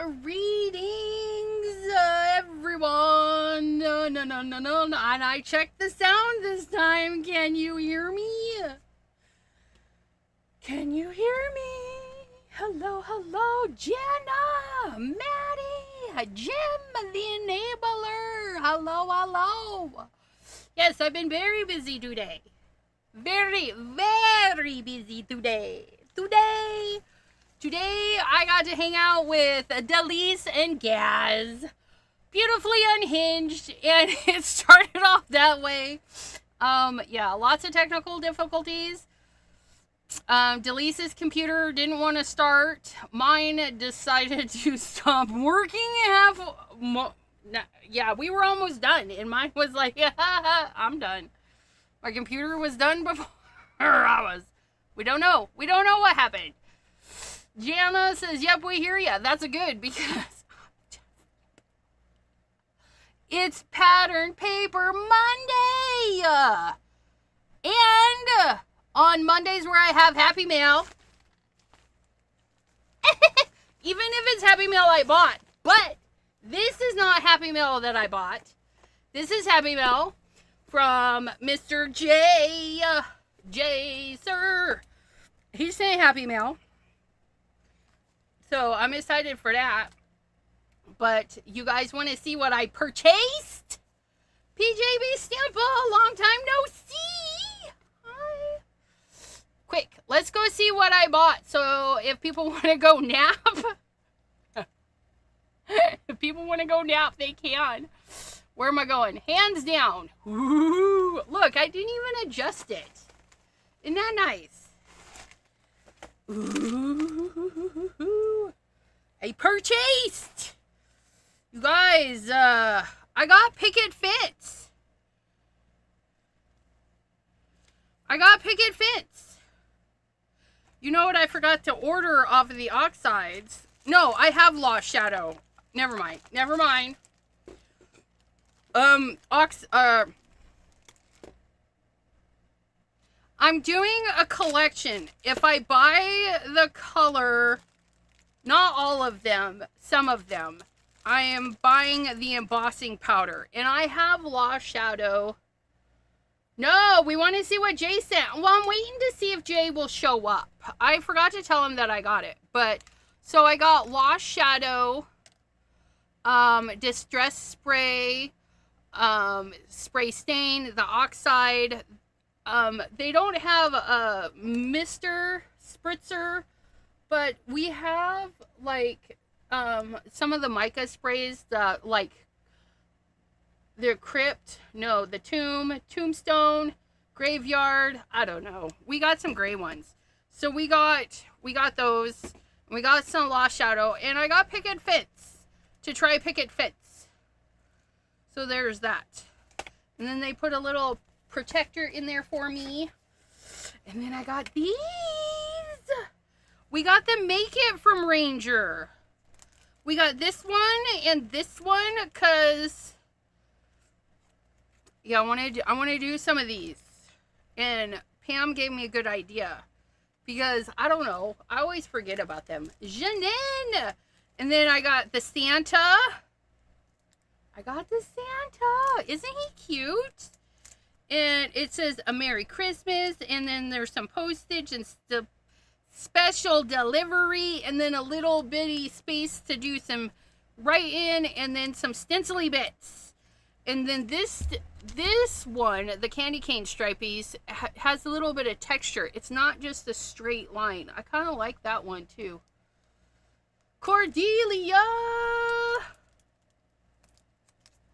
Greetings, everyone. No. And I checked the sound this time. Can you hear me? Can you hear me? Hello, Jenna, Maddie, Jim, the enabler. Hello. Yes, I've been very busy today. Very busy today. Today, I got to hang out with Delise and Gaz. Beautifully unhinged, and it started off that way. Yeah, lots of technical difficulties. Delise's computer didn't want to start. Mine decided to stop working yeah, we were almost done, and mine was like, yeah, I'm done. My computer was done before I was. We don't know what happened. Jana says, yep, we hear ya. That's a good, because it's Pattern Paper Monday. And on Mondays where I have Happy Mail, even if it's Happy Mail I bought, but this is not Happy Mail that I bought. This is Happy Mail from Mr. J, sir. He's saying Happy Mail. So I'm excited for that. But you guys want to see what I purchased? PJB Stample, long time no see. Hi. Quick, let's go see what I bought. So if people want to go nap, they can. Where am I going? Hands down. Ooh, look, I didn't even adjust it. Isn't that nice? Ooh, I purchased. You guys, I got Picket Fence. You know what I forgot to order off of the Oxides? No, I have Lost Shadow. Never mind. I'm doing a collection. If I buy the color, not all of them, some of them, I am buying the embossing powder. And I have Lost Shadow. No, we want to see what Jay sent. Well, I'm waiting to see if Jay will show up. I forgot to tell him that I got it. But, so I got Lost Shadow, Distress Spray, Spray Stain, the Oxide. They don't have a Mr. Spritzer, but we have, like, some of the mica sprays, the Crypt, no, the Tombstone, Graveyard, I don't know. We got some gray ones. So we got those, and we got some Lost Shadow, and I got Picket Fence to try Picket Fence. So there's that. And then they put a little protector in there for me. And then I got these. We got the Make It from Ranger. We got this one and this one because, yeah, I want to do some of these. And Pam gave me a good idea because I don't know, I always forget about them. Janine. And then I got the Santa. Isn't he cute? And it says a Merry Christmas, and then there's some postage and special delivery, and then a little bitty space to do some write-in, and then some stencily bits. And then this one, the candy cane stripies, has a little bit of texture. It's not just a straight line. I kind of like that one too. Cordelia!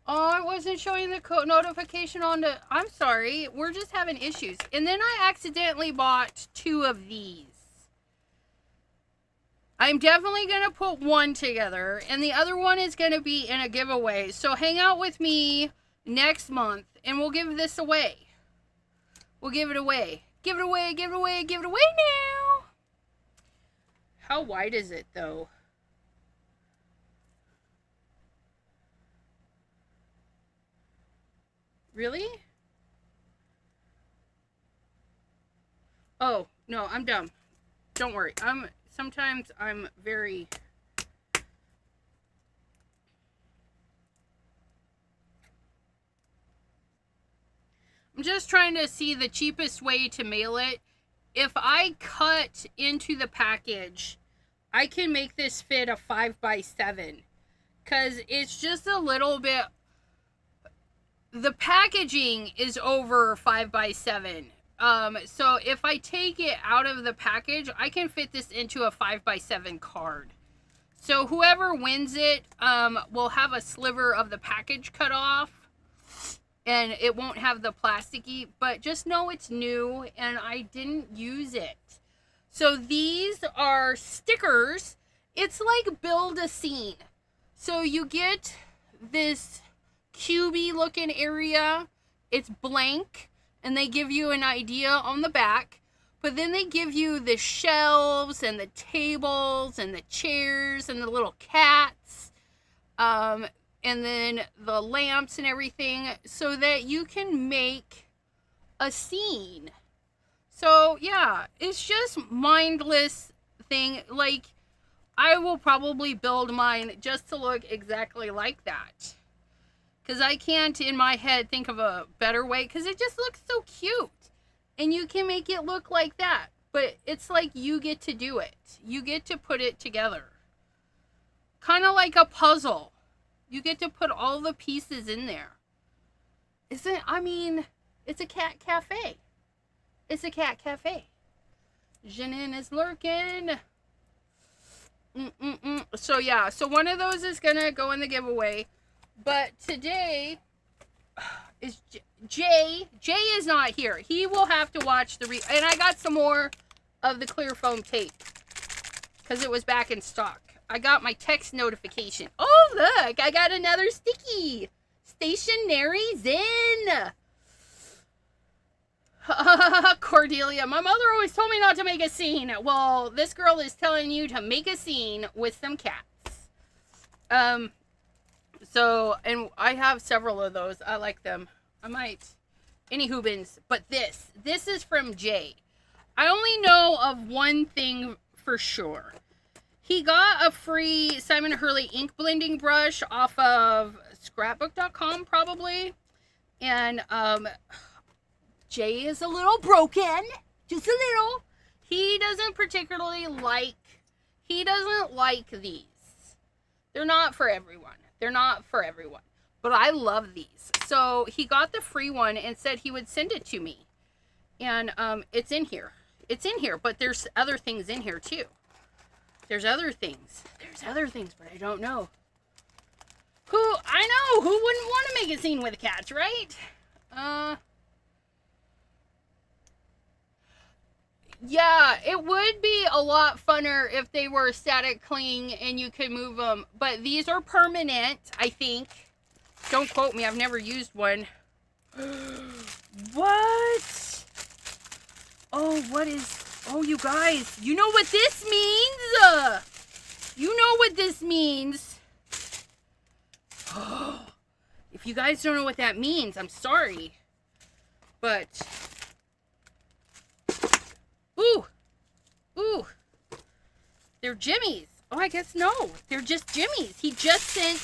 Oh, I wasn't showing the code notification on the... I'm sorry. We're just having issues. And then I accidentally bought 2 of these. I'm definitely going to put one together. And the other one is going to be in a giveaway. So hang out with me next month. And we'll give this away. We'll give it away. Give it away now. How wide is it, though? Really? Oh, no, I'm dumb. Don't worry. Sometimes I'm very I'm just trying to see the cheapest way to mail it. If I cut into the package, I can make this fit a 5x7. Because it's just a little bit... The packaging is over 5x7. So if I take it out of the package, I can fit this into a 5x7 card. So whoever wins it will have a sliver of the package cut off. And it won't have the plasticky, but just know it's new and I didn't use it. So these are stickers. It's like build a scene. So you get this cubey looking area. It's blank and they give you an idea on the back. But then they give you the shelves and the tables and the chairs and the little cats. And then the lamps and everything so that you can make a scene. So yeah, it's just mindless thing. Like, I will probably build mine just to look exactly like that. Because I can't in my head think of a better way because it just looks so cute. And you can make it look like that. But it's like you get to do it. You get to put it together. Kind of like a puzzle. You get to put all the pieces in there. I mean, it's a cat cafe. It's a cat cafe. Janine is lurking. So yeah, so one of those is going to go in the giveaway. But today is Jay. Jay is not here. He will have to watch the and I got some more of the clear foam tape. Because it was back in stock. I got my text notification. Oh, look. I got another sticky. Stationary Zen. Cordelia. My mother always told me not to make a scene. Well, this girl is telling you to make a scene with some cats. So, and I have several of those. I like them. I might. Any hoobins. But this is from Jay. I only know of one thing for sure. He got a free Simon Hurley ink blending brush off of scrapbook.com probably. And Jay is a little broken. Just a little. He doesn't particularly like, he doesn't like these. They're not for everyone. They're not for everyone. But I love these. So he got the free one and said he would send it to me. And it's in here. It's in here, but there's other things in here too. There's other things. There's other things, but I don't know. I know, who wouldn't want to make a scene with cats, right? Yeah, it would be a lot funner if they were static cling and you could move them. But these are permanent, I think. Don't quote me, I've never used one. What? Oh, what is... Oh, you guys, you know what this means? You know what this means. Oh, if you guys don't know what that means, I'm sorry. But... Ooh. Ooh. They're Jimmy's. Oh, I guess no. They're just Jimmy's. He just sent...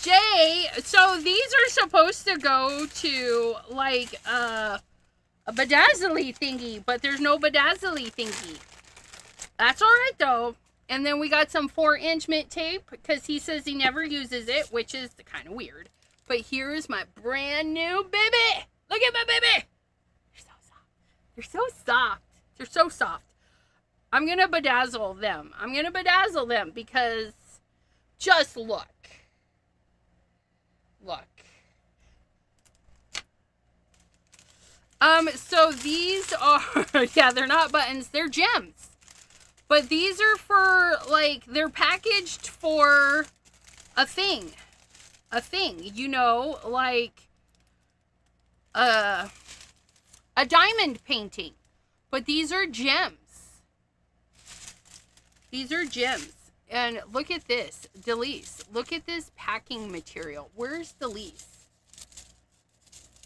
Jay, so these are supposed to go to, like, a bedazzly thingy, but there's no bedazzly thingy. That's alright, though. And then we got some 4-inch mint tape, because he says he never uses it, which is kind of weird. But here is my brand new baby. Look at my baby. They're so soft. They're so soft. I'm going to bedazzle them. I'm going to bedazzle them because just look. Look. So these are, yeah, they're not buttons. They're gems. But these are for, like, they're packaged for a thing. A thing, you know, like a diamond painting. But these are gems. These are gems. And look at this. Delise. Look at this packing material. Where's Delise?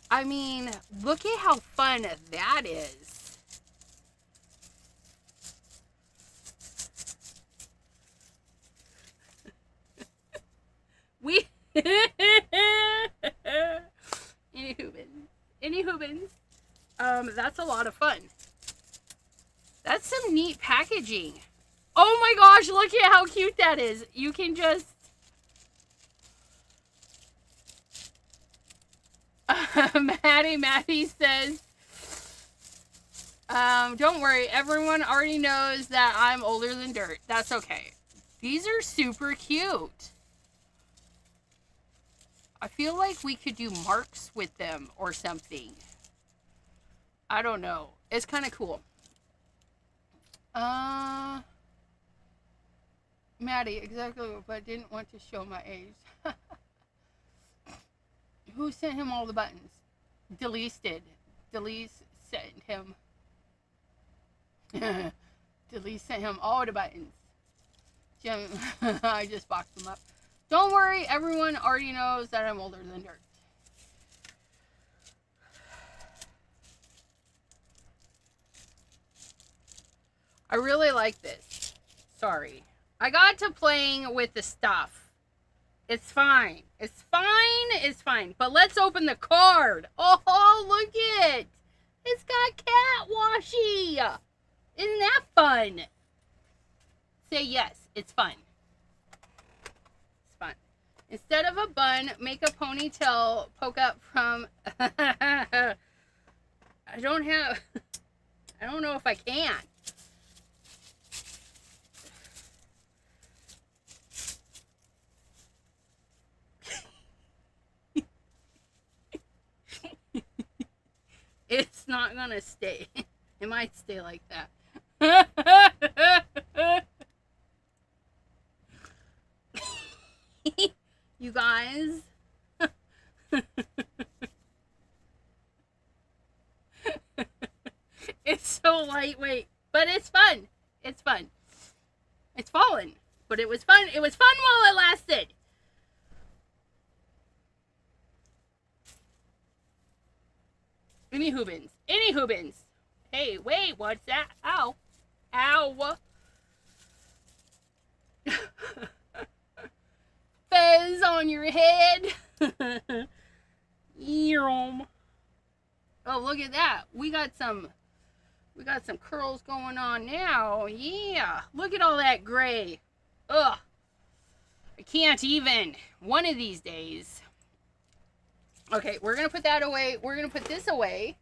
I mean, look at how fun that is. Any Hoobins. That's a lot of fun. That's some neat packaging. Oh my gosh, look at how cute that is. You can just... Maddie says, don't worry, everyone already knows that I'm older than dirt. That's okay. These are super cute. I feel like we could do marks with them or something. I don't know. It's kind of cool. Maddie, exactly, but didn't want to show my age. Who sent him all the buttons? Delise did. Delise sent him. Delise sent him all the buttons. Jim, I just boxed them up. Don't worry, everyone already knows that I'm older than dirt. I really like this. Sorry. I got to playing with the stuff. It's fine. It's fine. It's fine. But let's open the card. Oh, look it. It's got cat washi. Isn't that fun? Say yes. It's fun. It's fun. Instead of a bun, make a ponytail poke up from... I don't know if I can. It's not gonna stay. It might stay like that. You guys. It's so lightweight, but it's fun. It's fun. It's fallen, but it was fun. It was fun while it lasted. Any Hoobins. Any Hoobins. Hey, wait, what's that? Ow. Ow. Fez on your head. Oh, look at that. We got some curls going on now. Yeah. Look at all that gray. Ugh. I can't even. One of these days. Okay, we're going to put that away. We're going to put this away.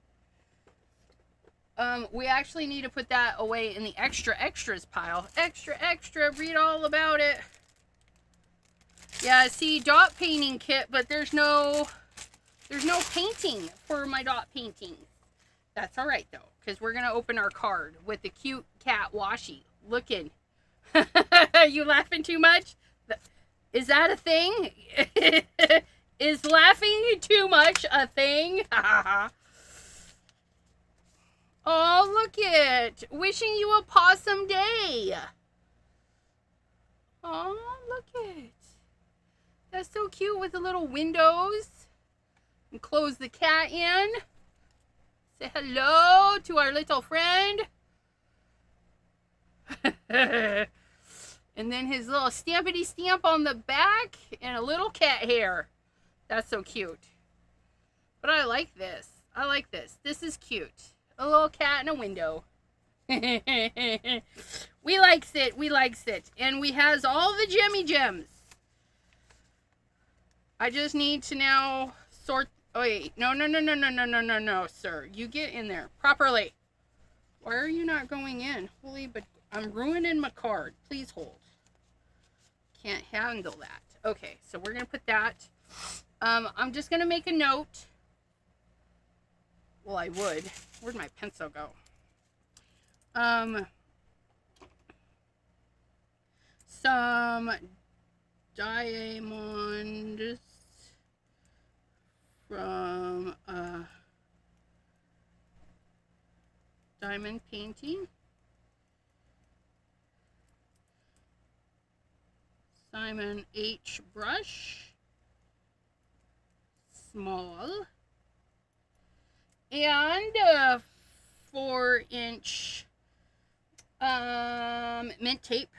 We actually need to put that away in the extra extras pile. Extra, extra. Read all about it. Yeah, see, dot painting kit, but there's no painting for my dot paintings. That's all right, though, because we're going to open our card with the cute cat washi. Looking. You laughing too much? Is that a thing? Is laughing too much a thing? Oh, look it. Wishing you a possum day. Oh, look it. That's so cute with the little windows. And close the cat in. Say hello to our little friend. And then his little stampity stamp on the back and a little cat hair. That's so cute. But I like this. I like this. This is cute. A little cat in a window. We likes it. We likes it. And we has all the Jimmy Gems. I just need to now sort... Oh, wait. No, sir. You get in there properly. Why are you not going in? Holy, but I'm ruining my card. Please hold. Can't handle that. Okay, so we're going to put that... I'm just going to make a note. Well, I would. Where'd my pencil go? Some diamonds from diamond painting. Simon H. brush. Small. And 4-inch mint tape.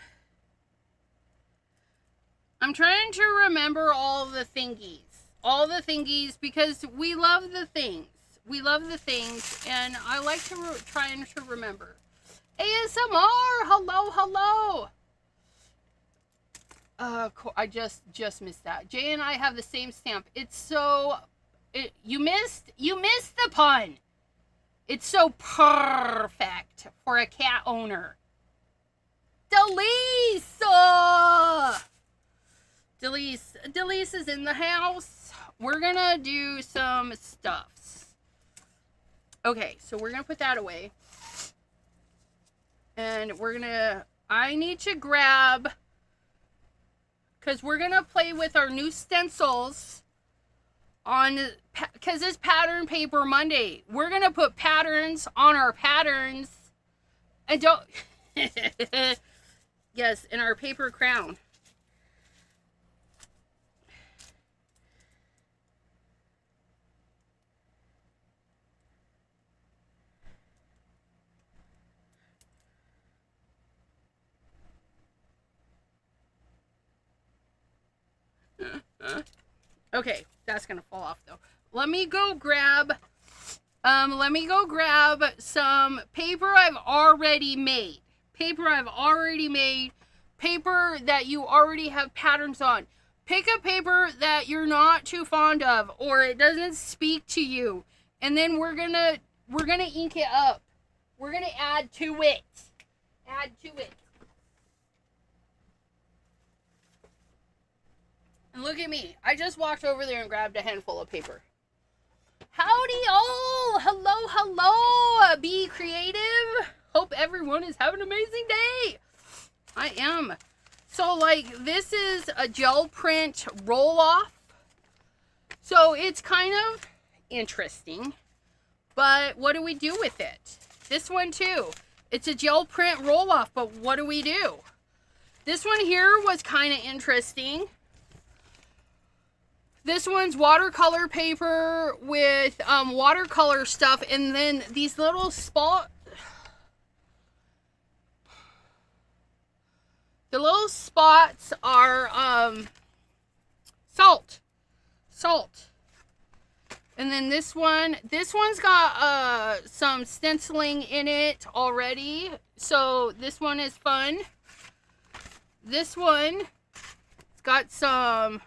I'm trying to remember all the thingies. All the thingies because we love the things. we love the things, and I like to try and to remember. ASMR, hello, hello. I just missed that. Jay and I have the same stamp. It's so, you missed the pun. It's so perfect for a cat owner. Delise is in the house. We're gonna do some stuffs. Okay, so we're gonna put that away. And I need to grab, because we're gonna play with our new stencils because it's Pattern Paper Monday. We're gonna put patterns on our patterns. And don't, yes, in our paper crown. Okay, that's gonna fall off though. Let me go grab some paper I've already made. Paper that you already have patterns on. Pick a paper that you're not too fond of or it doesn't speak to you. And then we're gonna ink it up. We're gonna add to it. And look at me. I just walked over there and grabbed a handful of paper. Howdy all! Hello! Be creative. Hope everyone is having an amazing day. I am. So, like, this is a gel print roll-off. So, it's kind of interesting. But what do we do with it? This one, too. It's a gel print roll-off, but what do we do? This one here was kind of interesting. This one's watercolor paper with watercolor stuff, and then these little spots. The little spots are salt. And then this one's got some stenciling in it already, so this one is fun. This one's got some,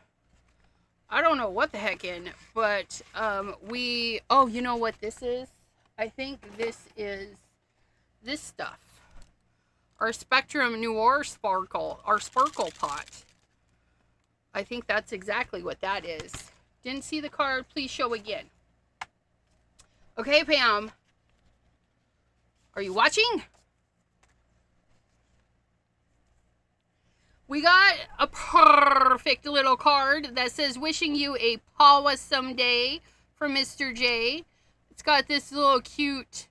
I don't know what the heck in, but oh, you know what this is? I think this is this stuff. Our Spectrum Noir Sparkle, our Sparkle Pot. I think that's exactly what that is. Didn't see the card, please show again. Okay, Pam. Are you watching? We got a perfect little card that says, wishing you a pawsome day from Mr. J. It's got this little cute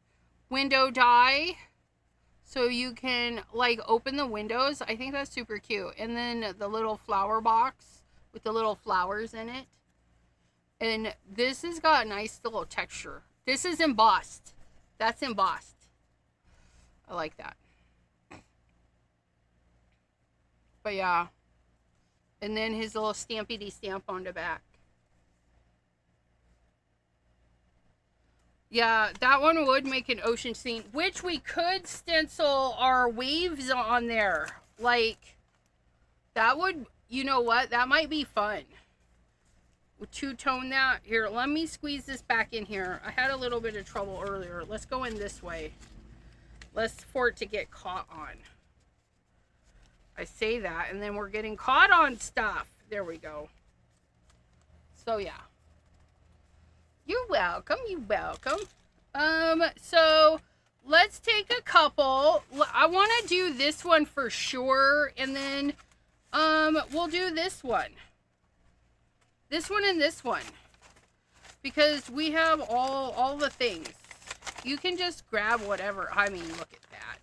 window die. So you can, like, open the windows. I think that's super cute. And then the little flower box with the little flowers in it. And this has got a nice little texture. This is embossed. That's embossed. I like that. But yeah. And then his little stampity stamp on the back. Yeah, that one would make an ocean scene, which we could stencil our waves on there. Like, that would, you know what? That might be fun. Two-tone that. Here, let me squeeze this back in here. I had a little bit of trouble earlier. Let's go in this way. For it to get caught on. I say that, and then we're getting caught on stuff. There we go. So, yeah. You're welcome. You're welcome. So let's take a couple. I want to do this one for sure, and then we'll do this one. This one and this one. Because we have all the things. You can just grab whatever. I mean, look at that.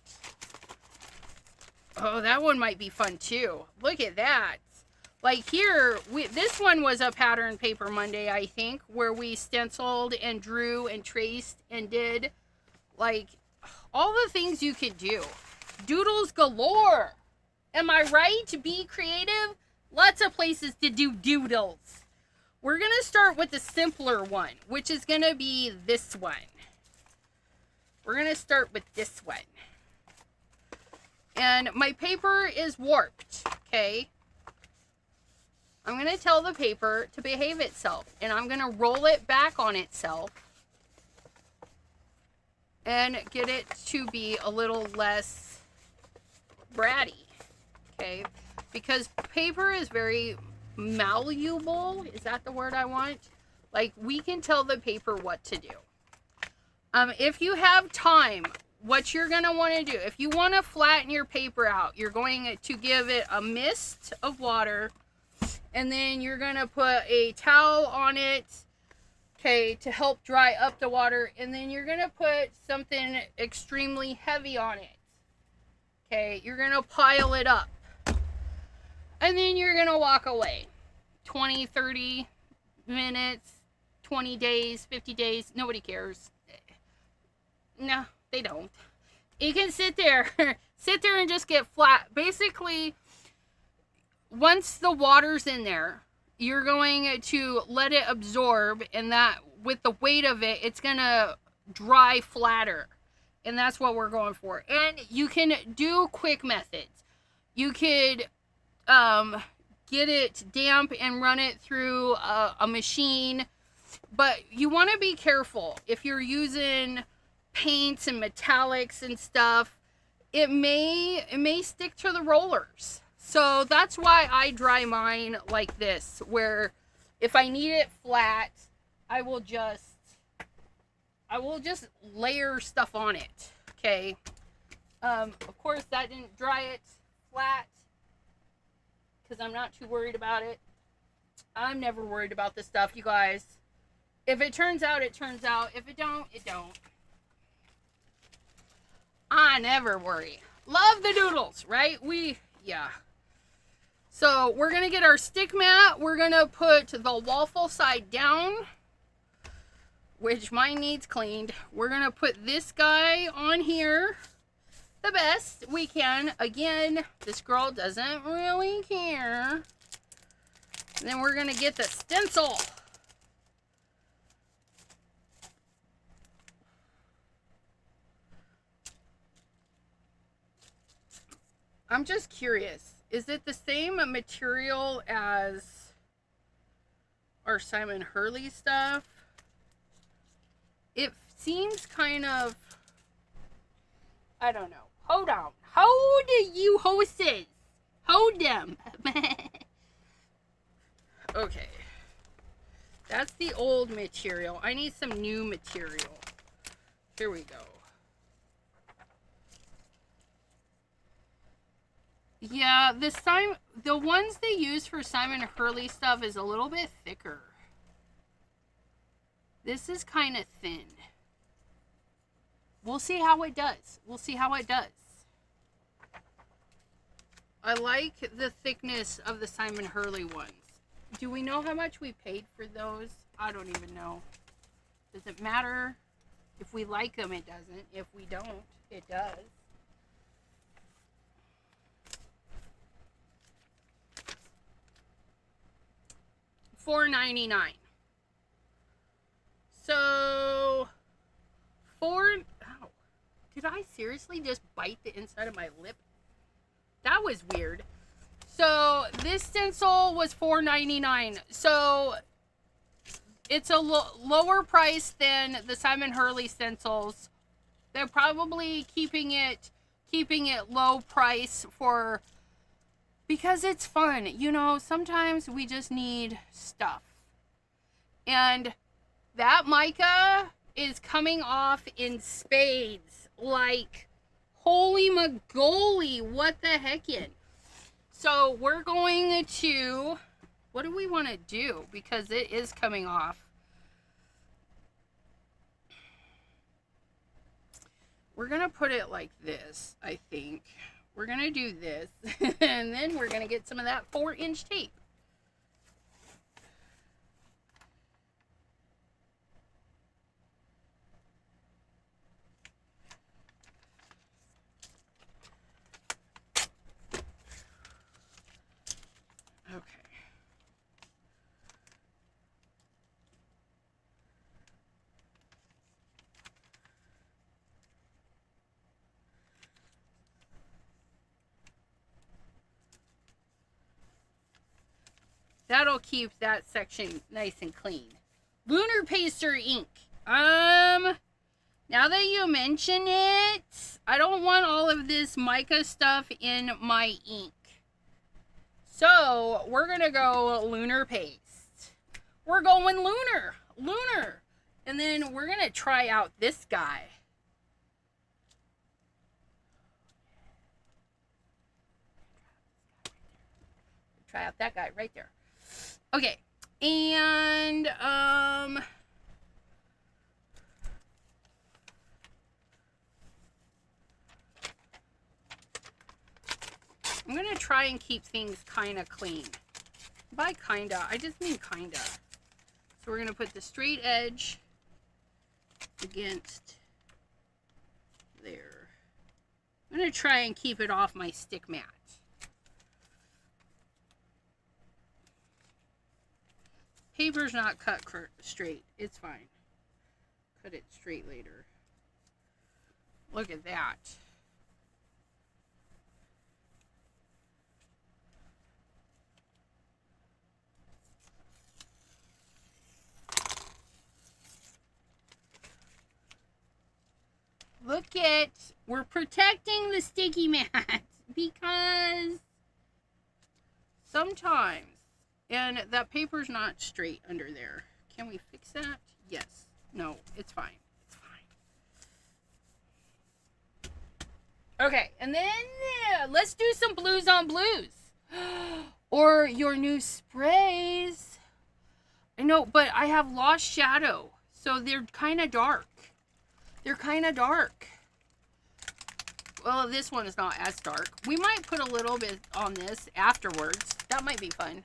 Oh, that one might be fun too. Look at that. Like here, this one was a Pattern Paper Monday, I think, where we stenciled and drew and traced and did, like, all the things you could do. Doodles galore. Am I right? To be creative? Lots of places to do doodles. We're going to start with the simpler one, which is going to be this one. We're going to start with this one. And my paper is warped, okay? I'm going to tell the paper to behave itself. And I'm going to roll it back on itself. And get it to be a little less bratty, okay? Because paper is very malleable. Is that the word I want? Like, we can tell the paper what to do. If you have time, what you're going to want to do, if you want to flatten your paper out, you're going to give it a mist of water, and then you're going to put a towel on it, okay, to help dry up the water, and then you're going to put something extremely heavy on it, okay? You're going to pile it up, and then you're going to walk away. 20, 30 minutes, 20 days, 50 days, nobody cares. No, they don't. You can sit there and just get flat. Basically, once the water's in there, you're going to let it absorb, and that with the weight of it, it's going to dry flatter. And that's what we're going for. And you can do quick methods. You could get it damp and run it through a machine. But you want to be careful. If you're using paints and metallics and stuff, it may stick to the rollers. So that's why I dry mine like this, where if I need it flat, I will just layer stuff on it. Okay. Of course that didn't dry it flat because I'm not too worried about it. I'm never worried about this stuff, you guys. If it turns out, it turns out. If it don't, it don't. I never worry. Love the doodles, right? Yeah. So we're going to get our stick mat. We're going to put the waffle side down, which mine needs cleaned. We're going to put this guy on here the best we can. Again, this girl doesn't really care. And then we're going to get the stencil. I'm just curious. Is it the same material as our Simon Hurley stuff? It seems kind of... I don't know. Hold on. Hold you horses. Hold them. Okay. That's the old material. I need some new material. Here we go. Yeah, the ones they use for Simon Hurley stuff is a little bit thicker. This is kind of thin. We'll see how it does. We'll see how it does. I like the thickness of the Simon Hurley ones. Do we know how much we paid for those? I don't even know. Does it matter? If we like them, it doesn't. If we don't, it does. $4.99. So, ow. Did I seriously just bite the inside of my lip? That was weird. So, this stencil was $4.99. So, it's a lower price than the Simon Hurley stencils. They're probably keeping it low price because it's fun. You know, sometimes we just need stuff. And that mica is coming off in spades. Like, holy mogoly, what the heckin'. So we're going to, what do we want to do? Because it is coming off. We're going to put it like this, I think. We're going to do this, and then we're going to get some of that 4-inch tape. Okay. That'll keep that section nice and clean. Lunar Paster ink. Now that you mention it, I don't want all of this mica stuff in my ink. So we're gonna go lunar paste. We're going lunar. And then we're gonna try out this guy. Try out that guy right there. Okay, and I'm gonna try and keep things kind of clean. By kinda, I just mean kinda. So we're gonna put the straight edge against there. I'm gonna try and keep it off my stick mat. Paper's not cut straight. It's fine. Cut it straight later. Look at that. Look at, we're protecting the sticky mat because sometimes, and that paper's not straight under there. Can we fix that? Yes. No, it's fine. It's fine. Okay, and then let's do some blues on blues. Or your new sprays. I know, but I have lost shadow, so they're kind of dark. They're kind of dark. Well, this one is not as dark. We might put a little bit on this afterwards. That might be fun.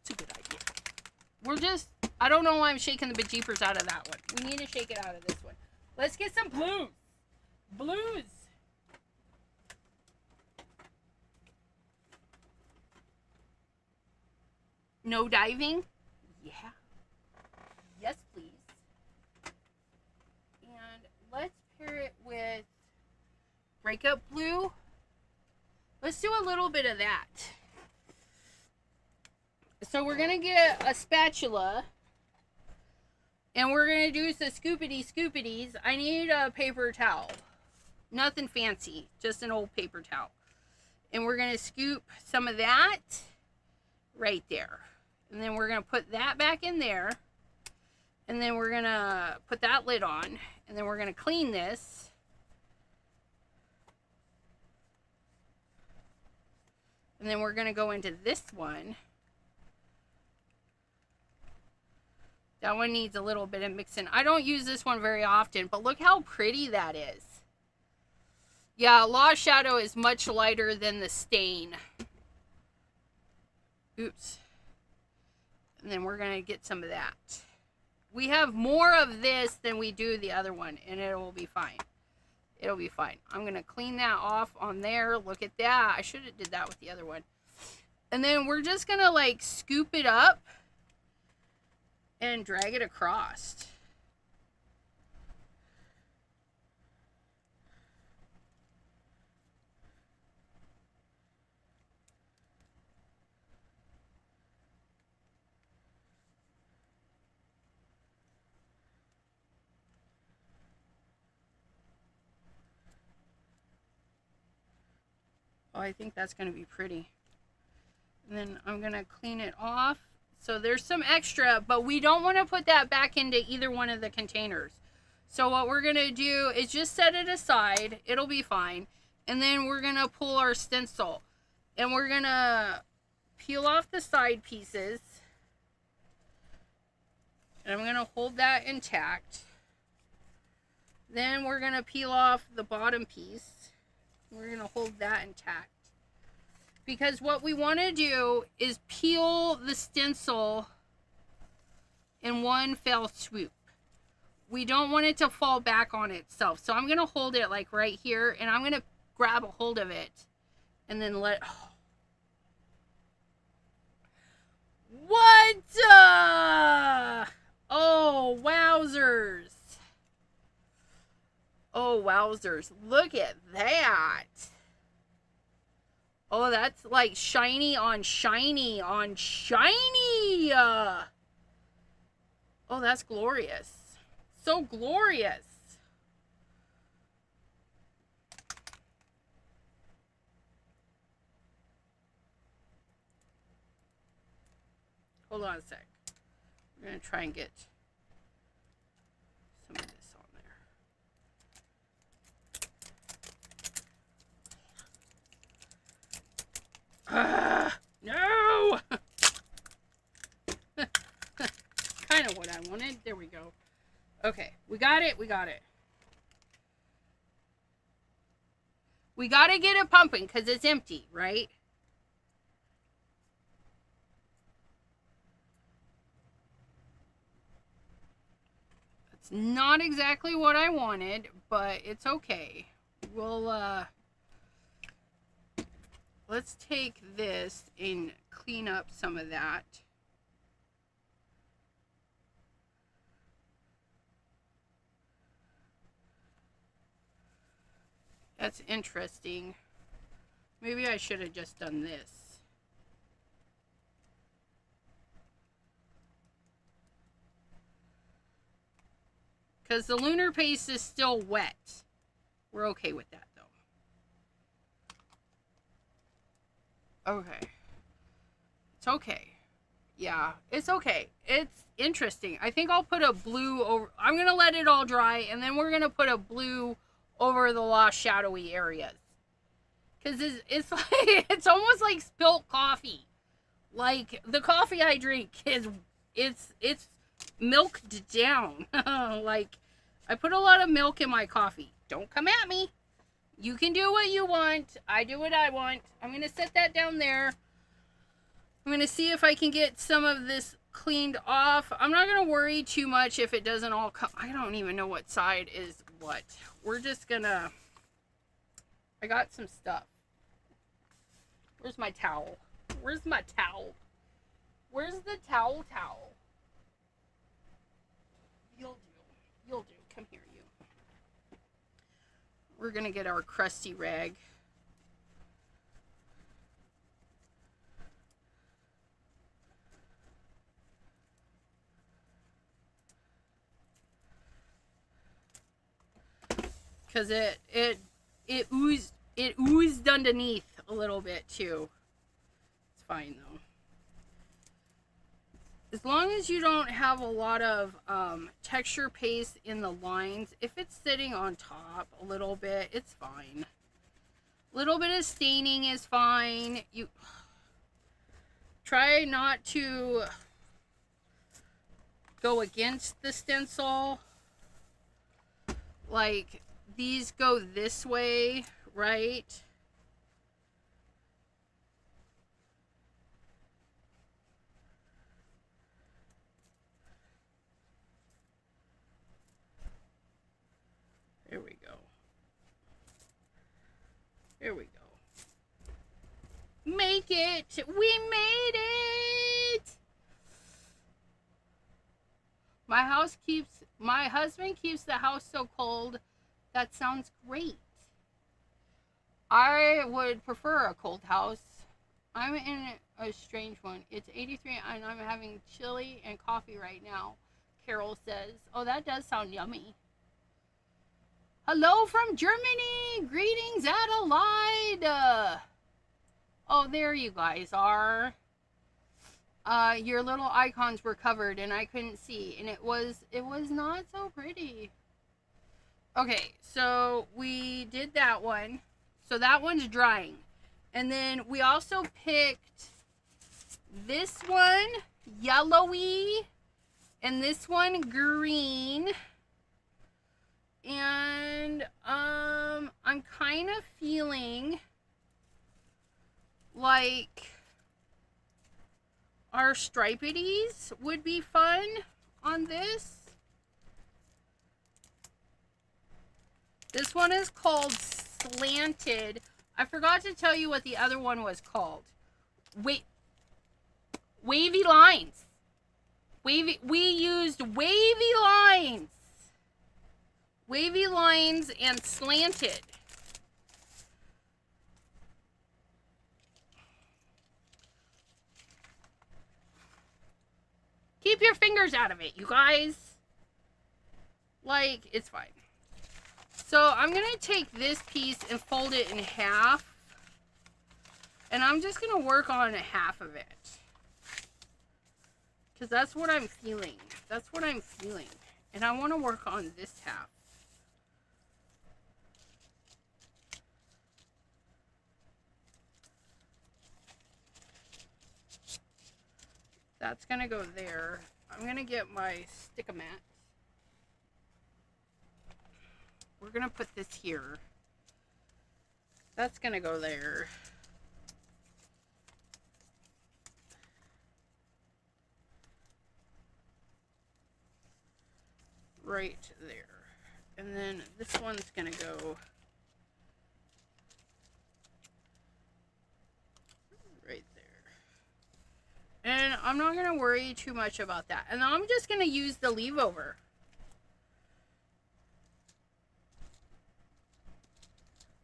It's a good idea. We're just, I don't know why I'm shaking the bejeepers out of that one. We need to shake it out of this one. Let's get some blues. Blues. No diving? Yeah. Yes, please. And let's pair it with breakup blue. Let's do a little bit of that. So we're going to get a spatula. And we're going to do some scoopities. I need a paper towel. Nothing fancy. Just an old paper towel. And we're going to scoop some of that right there. And then we're going to put that back in there. And then we're going to put that lid on. And then we're going to clean this. And then we're going to go into this one. That one needs a little bit of mixing. I don't use this one very often, but look how pretty that is. Yeah, Lost Shadow is much lighter than the stain. Oops. And then we're going to get some of that. We have more of this than we do the other one, and it will be fine. It'll be fine. I'm going to clean that off on there. Look at that. I should have did that with the other one. And then we're just going to like scoop it up and drag it across. Oh, I think that's going to be pretty. And then I'm going to clean it off. So there's some extra, but we don't want to put that back into either one of the containers. So what we're going to do is just set it aside. It'll be fine. And then we're going to pull our stencil. And we're going to peel off the side pieces. And I'm going to hold that intact. Then we're going to peel off the bottom piece. We're going to hold that intact. Because what we want to do is peel the stencil in one fell swoop. We don't want it to fall back on itself. So I'm going to hold it like right here. And I'm going to grab a hold of it. And then let... What? Oh, wowzers. Oh, wowzers. Look at that. Oh, that's like shiny on shiny on shiny. Oh, that's glorious. So glorious. Hold on a sec. We're going to try and get some of this on there. No! Kind of what I wanted. There we go. Okay, we got it. We got it. We got to get it pumping because it's empty, right? It's not exactly what I wanted, but it's okay. We'll, let's take this and clean up some of that. That's interesting. Maybe I should have just done this. Because the lunar paste is still wet. We're okay with that, though. Okay. It's okay. Yeah, it's okay. It's interesting. I think I'll put a blue over... I'm going to let it all dry, and then we're going to put a blue over the lost shadowy areas. Because it's like... It's almost like spilt coffee. Like, the coffee I drink is... It's milked down. Like, I put a lot of milk in my coffee. Don't come at me. You can do what you want. I do what I want. I'm going to set that down there. I'm going to see if I can get some of this cleaned off. I'm not going to worry too much if it doesn't all come. I don't even know what side is what. We're just going to... I got some stuff. Where's my towel? Where's my towel? Where's the towel? You'll do. You'll do. Come here, you. We're going to get our crusty rag. Because it oozed underneath a little bit too. It's fine though. As long as you don't have a lot of texture paste in the lines, if it's sitting on top a little bit, it's fine. A little bit of staining is fine. You try not to go against the stencil. Like, these go this way, right? There we go. There we go. Make it! We made it! My husband keeps the house so cold. That sounds great. I would prefer a cold house. I'm in a strange one. It's 83 and I'm having chili and coffee right now, Carol says. Oh, that does sound yummy. Hello from Germany. Greetings, Adelaide. Oh, there you guys are. Your little icons were covered and I couldn't see, and it was not so pretty. Okay, so we did that one. So that one's drying. And then we also picked this one yellowy and this one green. And I'm kind of feeling like our stripities would be fun on this. This one is called Slanted. I forgot to tell you what the other one was called. Wavy lines. We used wavy lines. Wavy lines and slanted. Keep your fingers out of it, you guys. Like, it's fine. So I'm going to take this piece and fold it in half. And I'm just going to work on half of it. Because that's what I'm feeling. That's what I'm feeling. And I want to work on this half. That's going to go there. I'm going to get my stick-a-mat. We're going to put this here. That's going to go there. Right there. And then this one's going to go right there. And I'm not going to worry too much about that. And I'm just going to use the leave over.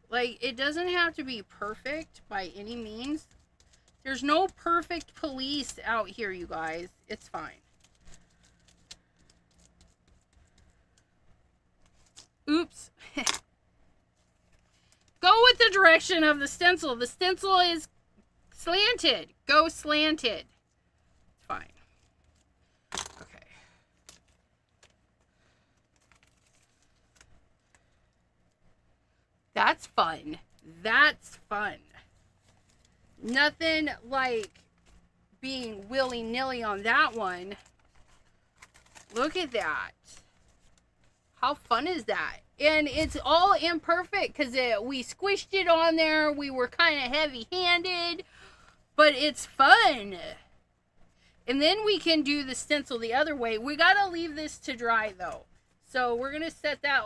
Like, it doesn't have to be perfect by any means. There's no perfect police out here, you guys. It's fine. Oops. Go with the direction of the stencil. The stencil is slanted. Go slanted. It's fine. Okay. That's fun. That's fun. Nothing like being willy-nilly on that one. Look at that. How fun is that? And it's all imperfect because we squished it on there. We were kind of heavy-handed. But it's fun. And then we can do the stencil the other way. We got to leave this to dry, though. So we're going to set that.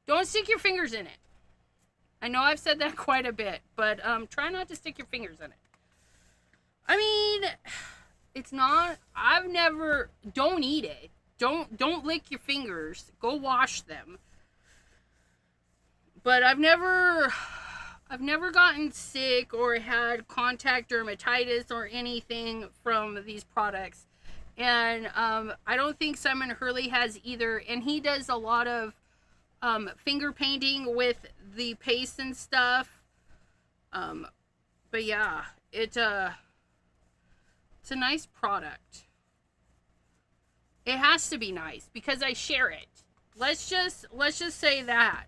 Don't stick your fingers in it. I know I've said that quite a bit. But try not to stick your fingers in it. I mean, it's not... Don't eat it. Don't lick your fingers. Go wash them. But I've never gotten sick or had contact dermatitis or anything from these products. And I don't think Simon Hurley has either. And he does a lot of finger painting with the paste and stuff. But yeah, it's a nice product. It has to be nice because I share it. Let's just say that.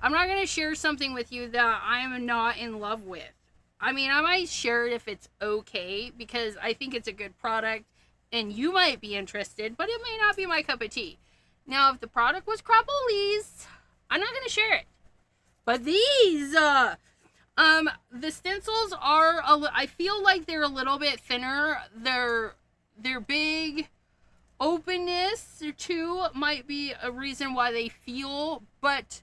I'm not going to share something with you that I am not in love with. I mean, I might share it if it's okay because I think it's a good product and you might be interested, but it may not be my cup of tea. Now, if the product was Crapolis, I'm not going to share it. But these, the stencils are, I feel like they're a little bit thinner. They're big. Openness too might be a reason why they feel, but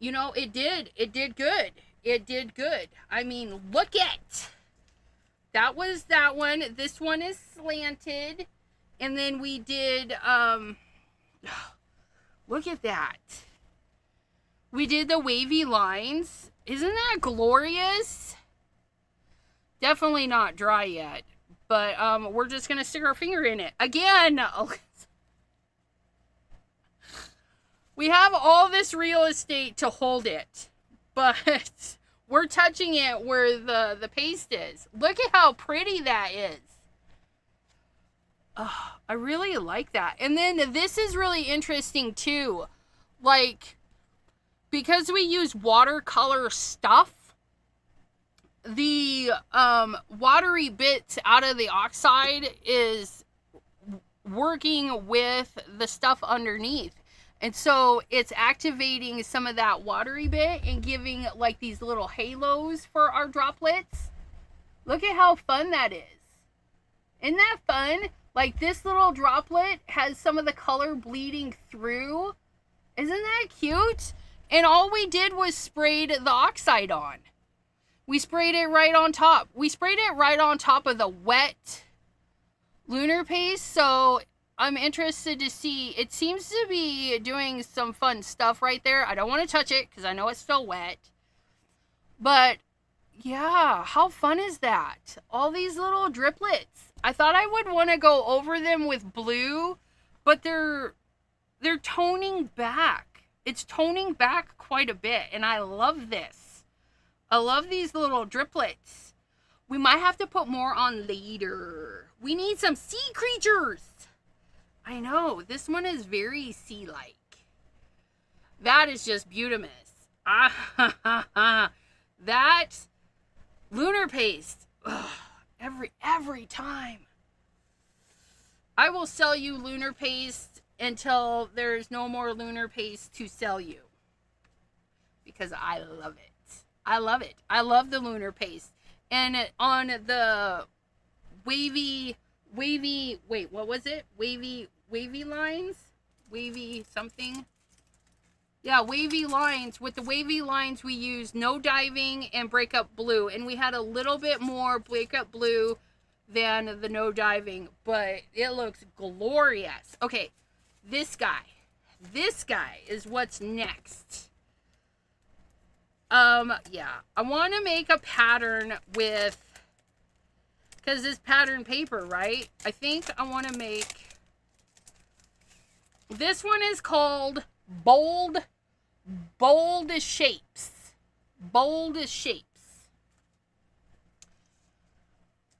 you know, it did good. It did good. I mean, look at that was that one. This one is slanted, and then we did look at that. We did the wavy lines. Isn't that glorious? Definitely not dry yet. But we're just going to stick our finger in it. Again, we have all this real estate to hold it. But we're touching it where the paste is. Look at how pretty that is. Oh, I really like that. And then this is really interesting too. Like, because we use watercolor stuff, the watery bits out of the oxide is working with the stuff underneath. And so it's activating some of that watery bit and giving like these little halos for our droplets. Look at how fun that is. Isn't that fun? Like this little droplet has some of the color bleeding through. Isn't that cute? And all we did was sprayed the oxide on. We sprayed it right on top. We sprayed it right on top of the wet lunar paste. So I'm interested to see. It seems to be doing some fun stuff right there. I don't want to touch it because I know it's still wet. But yeah, how fun is that? All these little driplets. I thought I would want to go over them with blue, but they're toning back. It's toning back quite a bit, and I love this. I love these little driplets. We might have to put more on later. We need some sea creatures. I know, this one is very sea-like. That is just beautimous. That lunar paste. Ugh, every time. I will sell you lunar paste until there's no more lunar paste to sell you. Because I love it. I love it. I love the lunar paste. And on the wavy, wait, what was it? Wavy lines? Wavy something? Yeah, wavy lines. With the wavy lines, we used No Diving and Breakup Blue. And we had a little bit more Breakup Blue than the No Diving. But it looks glorious. Okay, this guy. This guy is what's next. Yeah. I want to make a pattern with... Because it's pattern paper, right? I think I want to make... This one is called Bold Shapes. Bold Shapes.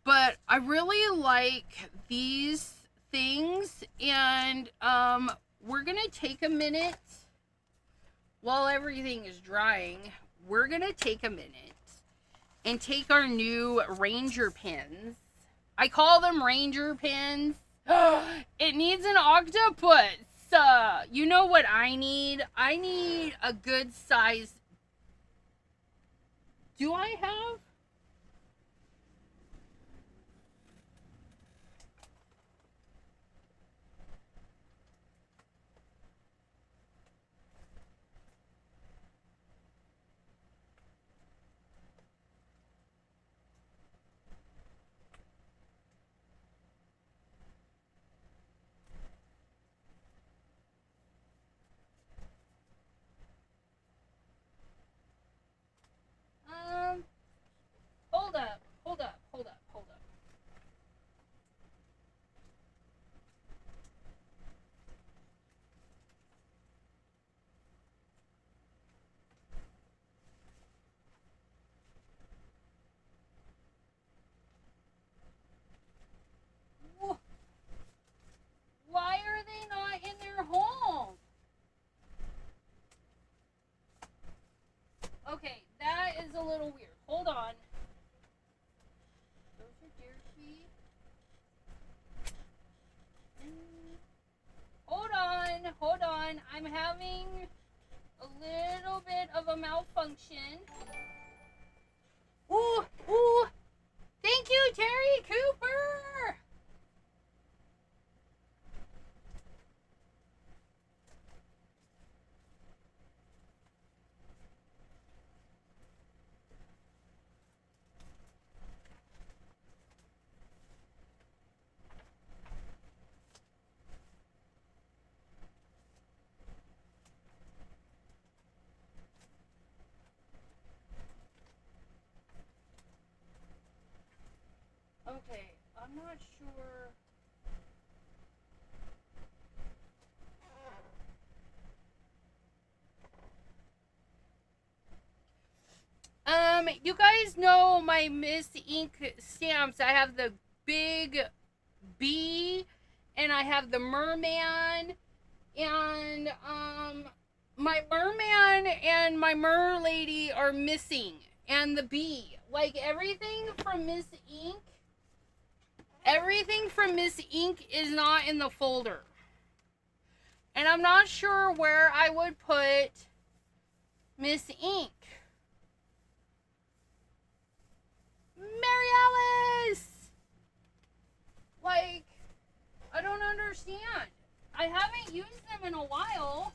But I really like these things. And we're going to take a minute while everything is drying. We're going to take a minute and take our new Ranger pins. I call them Ranger pins. It needs an octopus. You know what I need? I need a good size. Do I have? Hold up. Why are they not in their home? Okay, that is a little weird. Hold on. Those are deer feet. Hold on. I'm having a little bit of a malfunction. Ooh. Thank you, Terry Cooper. Okay, I'm not sure. You guys know my Miss Ink stamps. I have the big bee, and I have the merman, and my merman and my mer lady are missing, and the bee. Like everything from Miss Ink is not in the folder. And I'm not sure where I would put Miss Ink. Mary Alice! Like, I don't understand. I haven't used them in a while.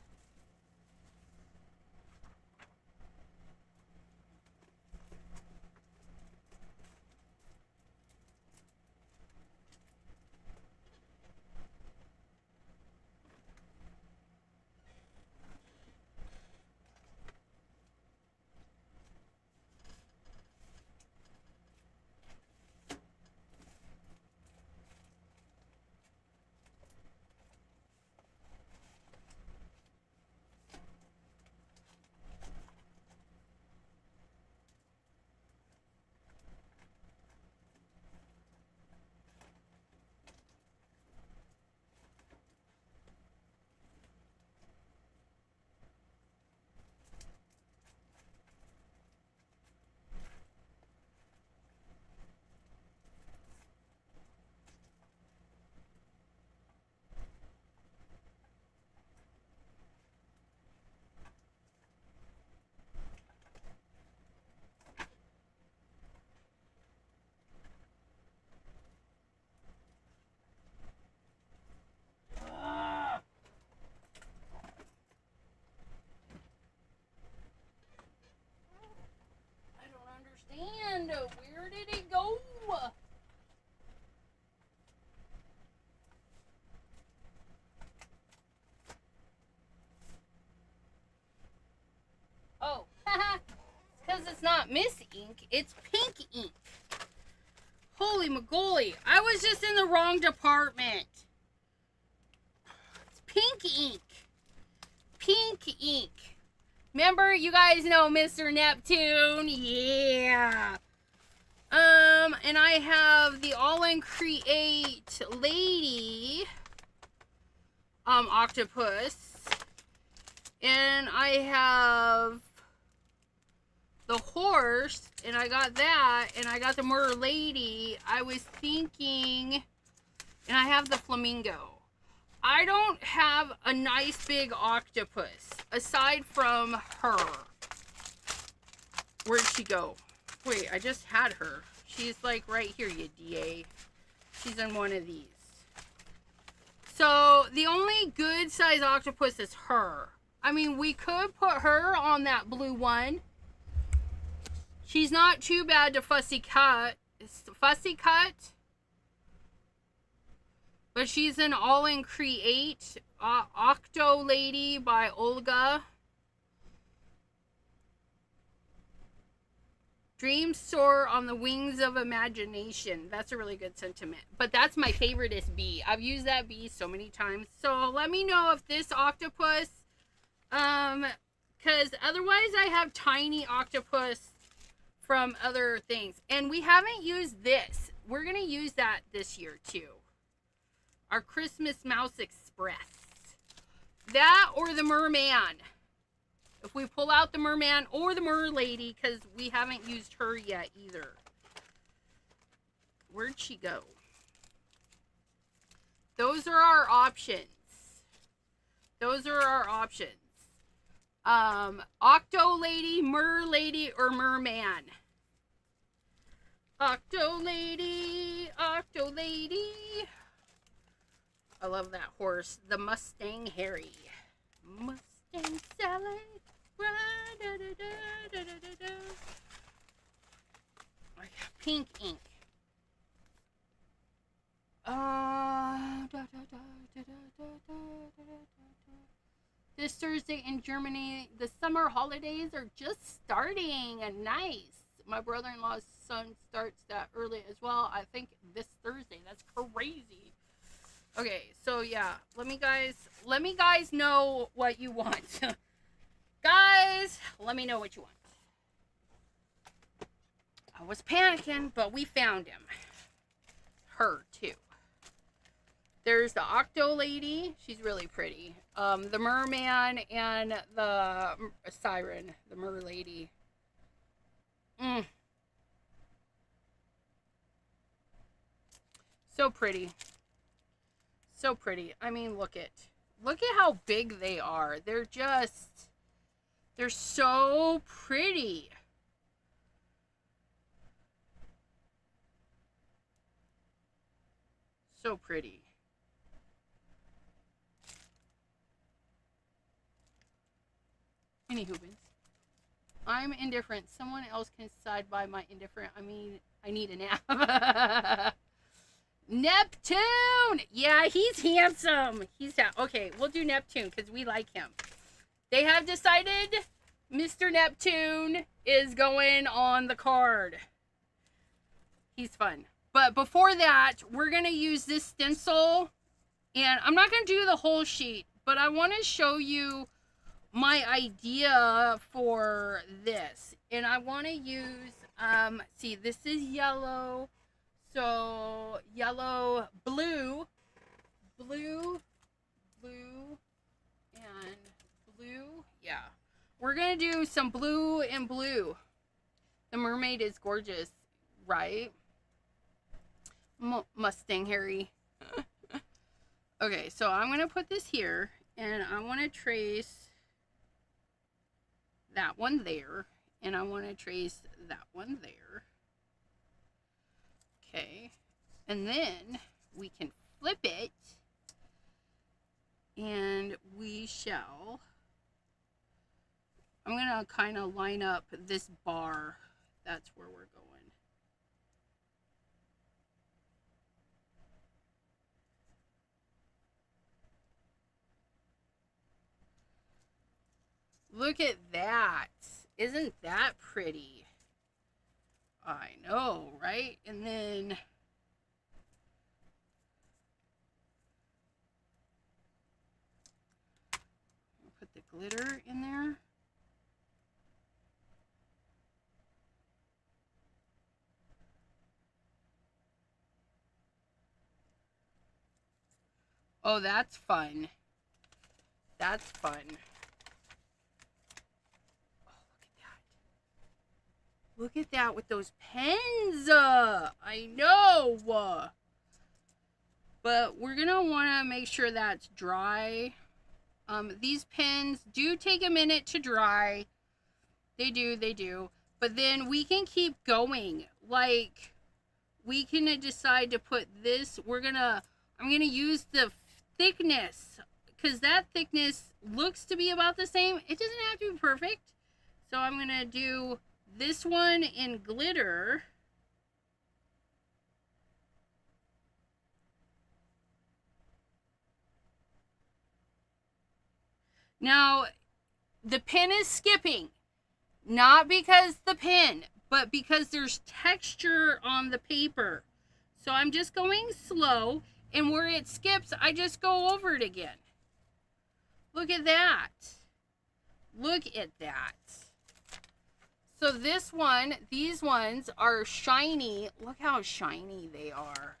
Miss Ink, it's pink ink. Holy mogoly, I was just in the wrong department. It's pink ink. Pink ink. Remember, you guys know Mr. Neptune? Yeah. And I have the All in Create Lady octopus. And I have the horse, and I got that, and I got the Mer Lady. I was thinking, and I have the flamingo. I don't have a nice big octopus aside from her. Where'd she go? Wait, I just had her. She's like right here, you DA. She's in one of these. So the only good size octopus is her. I mean, we could put her on that blue one. She's not too bad to fussy cut. It's fussy cut. But she's an All in Create Octo Lady by Olga. Dreams soar on the wings of imagination. That's a really good sentiment. But that's my favoriteest bee. I've used that bee so many times. So let me know if this octopus, because otherwise I have tiny octopus from other things. And we haven't used this. We're going to use that this year too. Our Christmas Mouse Express. That or the Merman. If we pull out the Merman or the Mer Lady, because we haven't used her yet either. Where'd she go? Those are our options. Those are our options. Octo Lady, Mer Lady, or Merman. Octo Lady, Octo Lady. I love that horse. The Mustang Harry. Mustang Sally. Pink ink. This Thursday in Germany, the summer holidays are just starting. Nice. My brother-in-law's son starts that early as well. I think this Thursday. That's crazy. Okay, so yeah, let me guys know what you want. Guys, let me know what you want. I was panicking, but we found him. Her too. There's the Octo Lady. She's really pretty. The Merman and the Siren, the Mer Lady. So pretty. So pretty. I mean, look at how big they are. They're so pretty. So pretty. Any hoopins. I'm indifferent. Someone else can decide by my indifferent. I mean, I need a nap. Neptune! Yeah, he's handsome. Okay, we'll do Neptune because we like him. They have decided Mr. Neptune is going on the card. He's fun. But before that, we're going to use this stencil. And I'm not going to do the whole sheet, but I want to show you my idea for this. And I want to use, see, this is yellow. So, yellow, blue, and blue. Yeah. We're going to do some blue and blue. The mermaid is gorgeous, right? Mustang Harry. Okay, so I'm going to put this here, and I want to trace that one there, and I want to trace that one there. Okay, and then we can flip it, and we shall, I'm going to kind of line up this bar. That's where we're going. Look at that. Isn't that pretty? I know, right? And then put the glitter in there. Oh, that's fun. That's fun. Look at that with those pens. I know. But we're going to want to make sure that's dry. These pens do take a minute to dry. They do. But then we can keep going. Like, we can decide to put this. I'm going to use the thickness. Because that thickness looks to be about the same. It doesn't have to be perfect. So I'm going to do this one in glitter. Now, the pen is skipping. Not because the pen, but because there's texture on the paper. So I'm just going slow, and where it skips, I just go over it again. Look at that. Look at that. So this one, these ones are shiny. Look how shiny they are.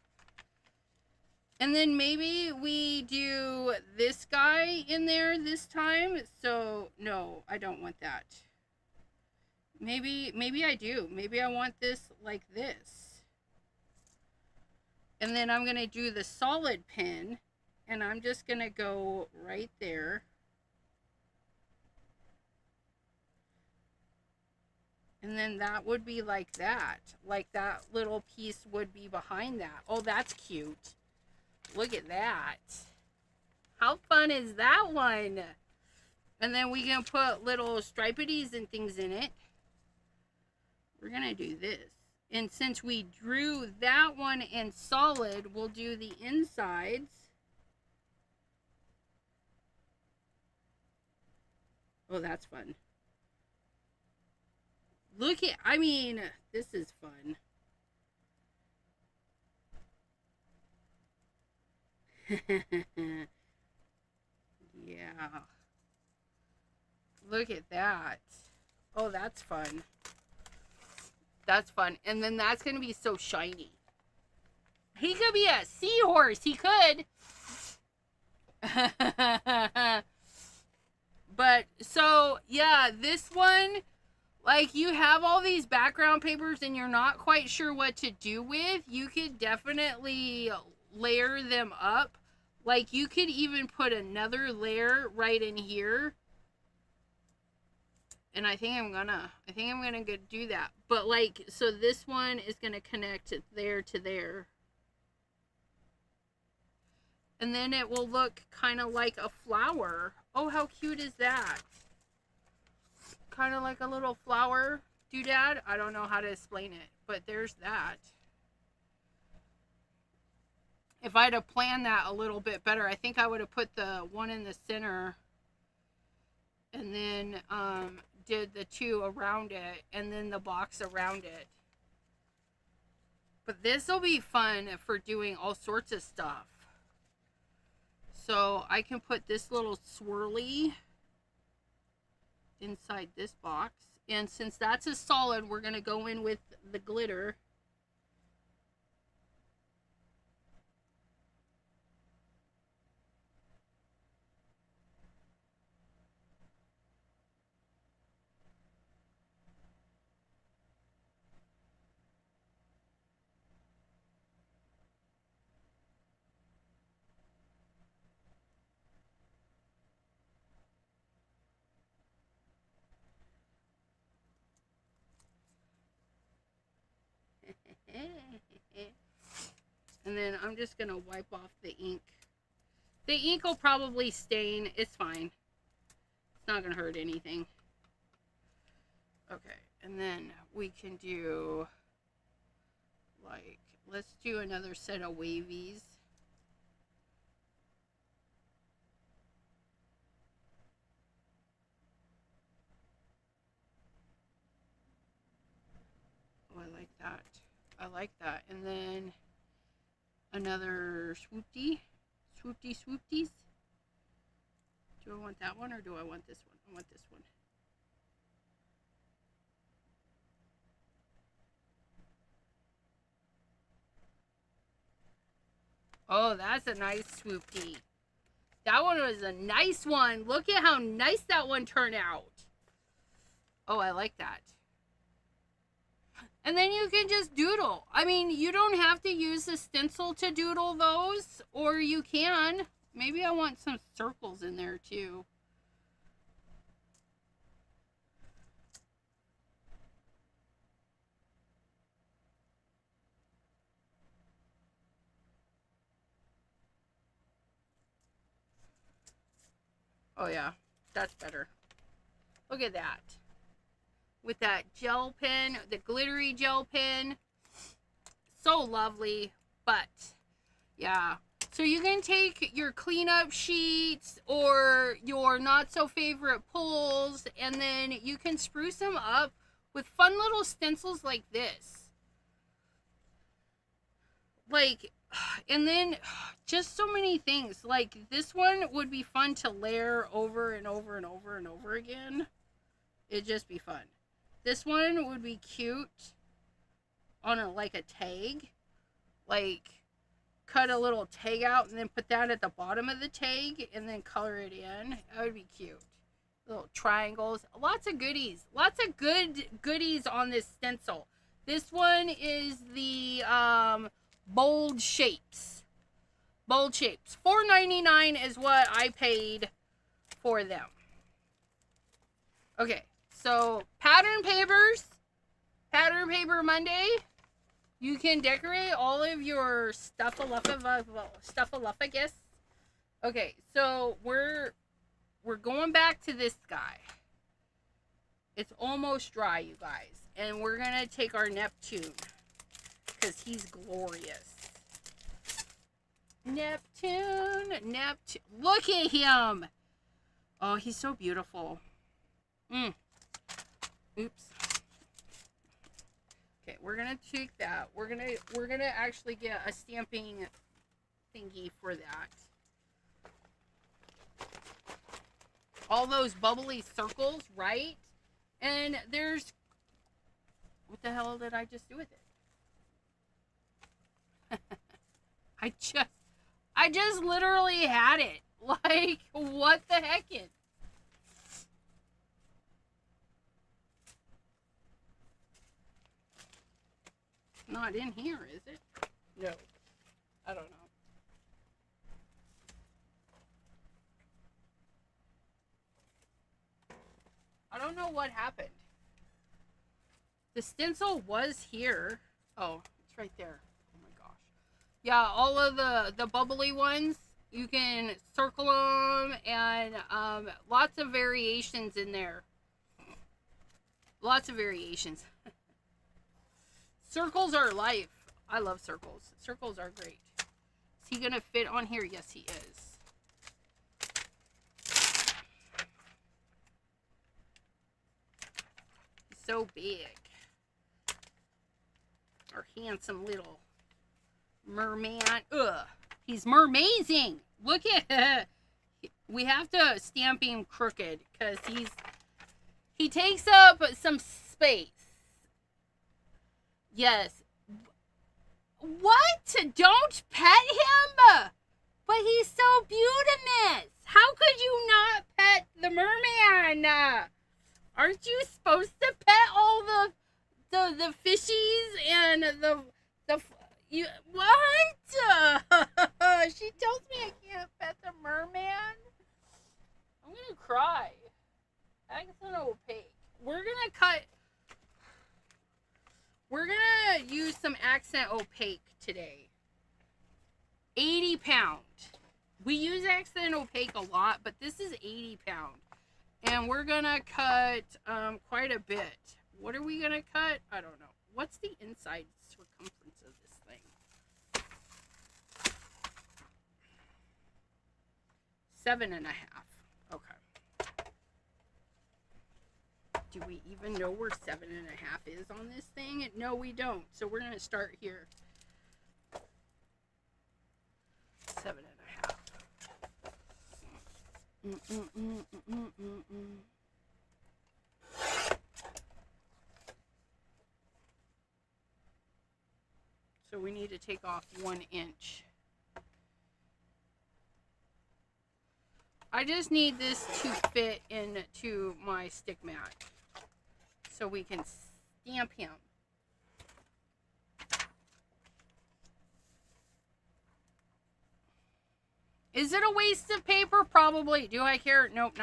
And then maybe we do this guy in there this time. So, no, I don't want that. Maybe I do. Maybe I want this like this. And then I'm going to do the solid pen. And I'm just going to go right there. And then that would be like that. Like that little piece would be behind that. Oh, that's cute. Look at that. How fun is that one? And then we can put little stripities and things in it. We're going to do this. And since we drew that one in solid, we'll do the insides. Oh, that's fun. Look at, I mean, this is fun. Yeah. Look at that. Oh, that's fun. That's fun. And then that's going to be so shiny. He could be a seahorse. He could. But, so, yeah, this one, like, you have all these background papers and you're not quite sure what to do with. You could definitely layer them up. Like, you could even put another layer right in here. And I think I'm gonna go do that. But, like, so this one is gonna connect there to there. And then it will look kind of like a flower. Oh, how cute is that? Kind of like a little flower doodad. I don't know how to explain it, but there's that. If I'd have planned that a little bit better, I think I would have put the one in the center and then did the two around it and then the box around it. But this will be fun for doing all sorts of stuff. So I can put this little swirly inside this box. And since that's a solid, we're going to go in with the glitter. And then I'm just going to wipe off the ink. The ink will probably stain. It's fine. It's not going to hurt anything. Okay. And then we can do, like, let's do another set of wavies. Oh, I like I like that. And then another swoopty. Swoopties. Do I want that one or do I want this one? I want this one. Oh, that's a nice swoopty. That one was a nice one. Look at how nice that one turned out. Oh, I like that. And then you can just doodle. I mean, you don't have to use the stencil to doodle those, or you can. Maybe I want some circles in there too. Oh yeah, that's better. Look at that. With that gel pen, the glittery gel pen. So lovely, but yeah. So you can take your cleanup sheets or your not so favorite pulls, and then you can spruce them up with fun little stencils like this. Like, and then just so many things. Like this one would be fun to layer over and over and over and over again. It'd just be fun. This one would be cute on like a tag. Like, cut a little tag out and then put that at the bottom of the tag and then color it in. That would be cute. Little triangles. Lots of goodies. Lots of good goodies on this stencil. This one is the bold shapes. Bold shapes. $4.99 is what I paid for them. Okay. So, pattern papers. Pattern paper Monday. You can decorate all of your stuff-a-luffagus. Okay, so we're going back to this guy. It's almost dry, you guys. And we're going to take our Neptune. Because he's glorious. Neptune. Look at him. Oh, he's so beautiful. Oops. Okay, we're gonna take that. We're gonna actually get a stamping thingy for that. All those bubbly circles, right? And there's, what the hell did I just do with it? I just literally had it. Like, what the heck is? Not in here, is it? No. I don't know. I don't know what happened. The stencil was here. Oh, it's right there. Oh my gosh. Yeah, all of the bubbly ones, you can circle them, and lots of variations in there. Lots of variations. Circles are life. I love circles. Circles are great. Is he going to fit on here? Yes, he is. He's so big. Our handsome little merman. Ugh. He's mermazing. Look at we have to stamp him crooked because he takes up some space. Yes. What? Don't pet him? But he's so beautiful. How could you not pet the merman? Aren't you supposed to pet all the fishies and you what? She tells me I can't pet the merman. I'm gonna cry. Accent opaque. We're gonna use some accent opaque today. 80 pound. We use accent opaque a lot, but this is 80 pound. And we're gonna cut quite a bit. What are we gonna cut? I don't know. What's the inside circumference of this thing? 7.5. Okay. Do we even know where 7.5 is on this thing? No, we don't. So we're going to start here. 7.5. So we need to take off 1 inch. I just need this to fit into my stick mat so we can stamp him. Is it a waste of paper? Probably. Do I care? Nope,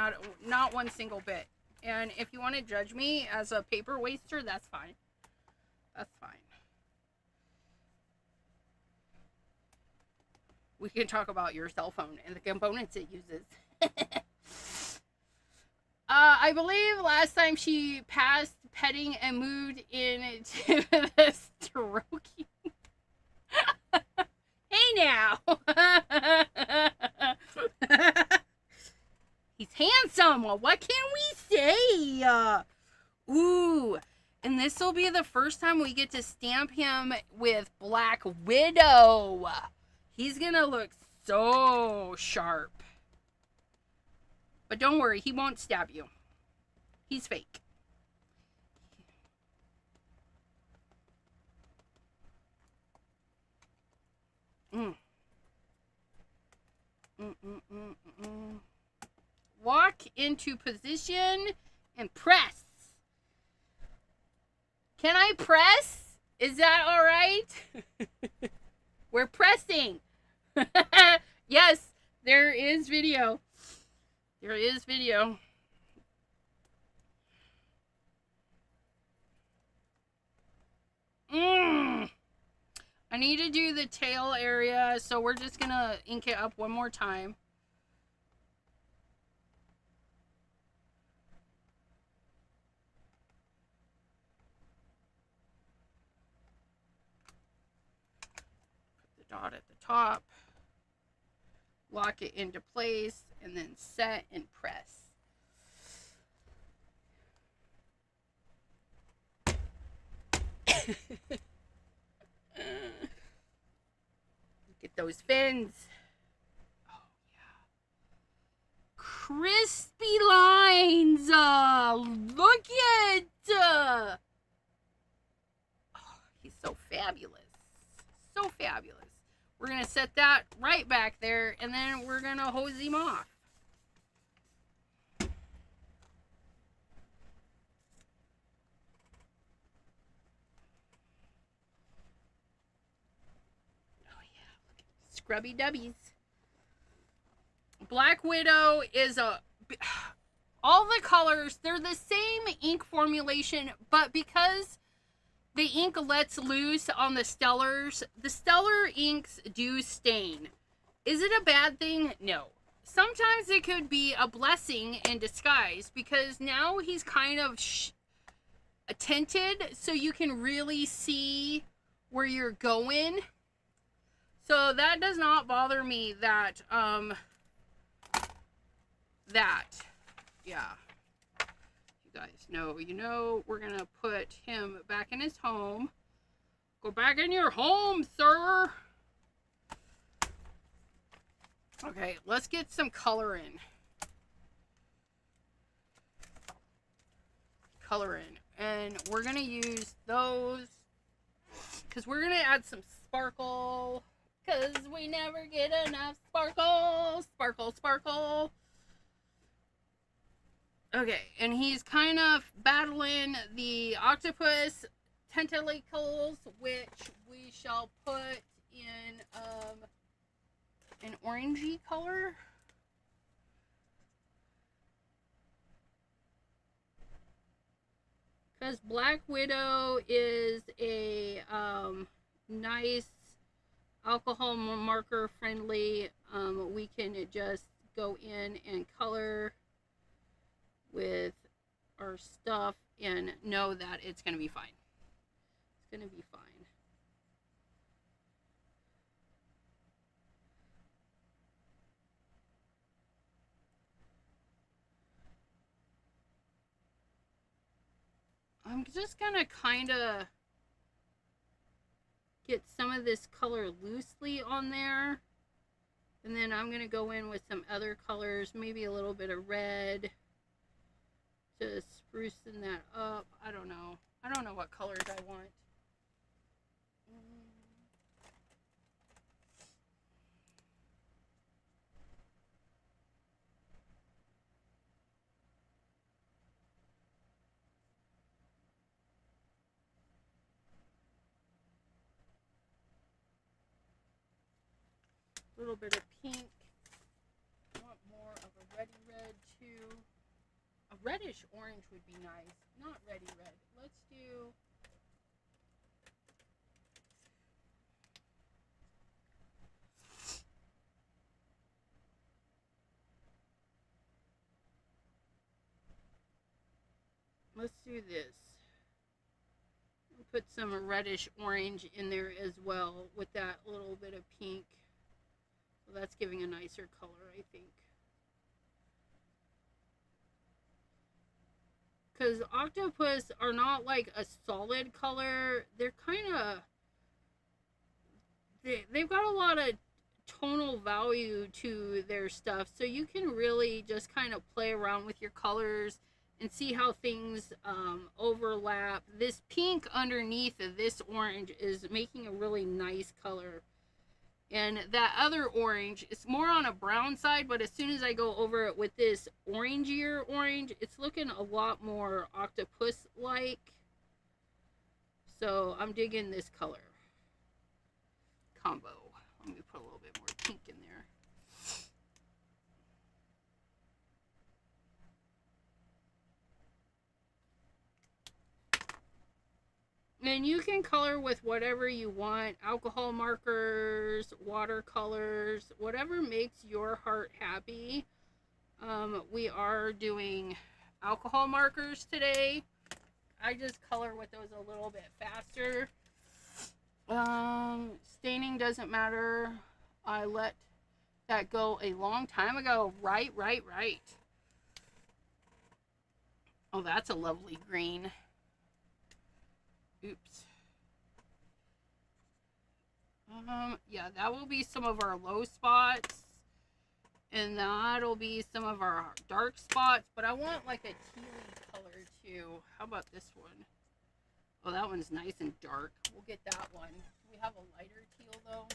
not one single bit. And if you want to judge me as a paper waster, that's fine. That's fine. We can talk about your cell phone and the components it uses. I believe last time she passed petting and moved into the stroking. Hey now. He's handsome. Well, what can we say? Ooh. And this will be the first time we get to stamp him with Black Widow. He's gonna look so sharp. But don't worry, he won't stab you. He's fake. Walk into position and press. Can I press? Is that all right? We're pressing. Yes, there is video. There is video. I need to do the tail area, so we're just gonna ink it up one more time. Put the dot at the top. Lock it into place, and then set and press. Get those fins. Oh, yeah. Crispy lines. Look at. Oh, he's so fabulous. So fabulous. We're going to set that right back there, and then we're going to hose him off. Scrubby dubbies. Black Widow is all the colors, they're the same ink formulation, but because the ink lets loose on the stellars, the stellar inks do stain. Is it a bad thing? No. Sometimes it could be a blessing in disguise, because now he's kind of tinted, so you can really see where you're going. So that does not bother me that, yeah. You guys know, we're going to put him back in his home. Go back in your home, sir. Okay, let's get some color in. And we're going to use those, because we're going to add some sparkle. Because we never get enough sparkle. Sparkle, sparkle. Okay, and he's kind of battling the octopus tentacles, which we shall put in an orangey color. Because Black Widow is a nice alcohol marker friendly. We can just go in and color with our stuff and know that it's going to be fine. It's going to be fine. I'm just gonna kind of get some of this color loosely on there. And then I'm going to go in with some other colors, maybe a little bit of red to sprucing that up. I don't know. I don't know what colors I want. A little bit of pink. I want more of a reddy red too. A reddish orange would be nice. Not reddy red. Let's do this. Put some reddish orange in there as well with that little bit of pink. So that's giving a nicer color, I think. Because octopus are not like a solid color. They're kind of... They've got a lot of tonal value to their stuff. So you can really just kind of play around with your colors and see how things overlap. This pink underneath of this orange is making a really nice color. And that other orange, it's more on a brown side, but as soon as I go over it with this orangier orange, it's looking a lot more octopus-like. So I'm digging this color combo. Let me put a little bit more pink in there. And you can color with whatever you want. Alcohol markers, watercolors, whatever makes your heart happy. We are doing alcohol markers today. I just color with those a little bit faster. Staining doesn't matter. I let that go a long time ago. Right. Oh, that's a lovely green. Oops. Yeah, that will be some of our low spots. And that'll be some of our dark spots. But I want like a tealy color too. How about this one? Oh, that one's nice and dark. We'll get that one. We have a lighter teal though.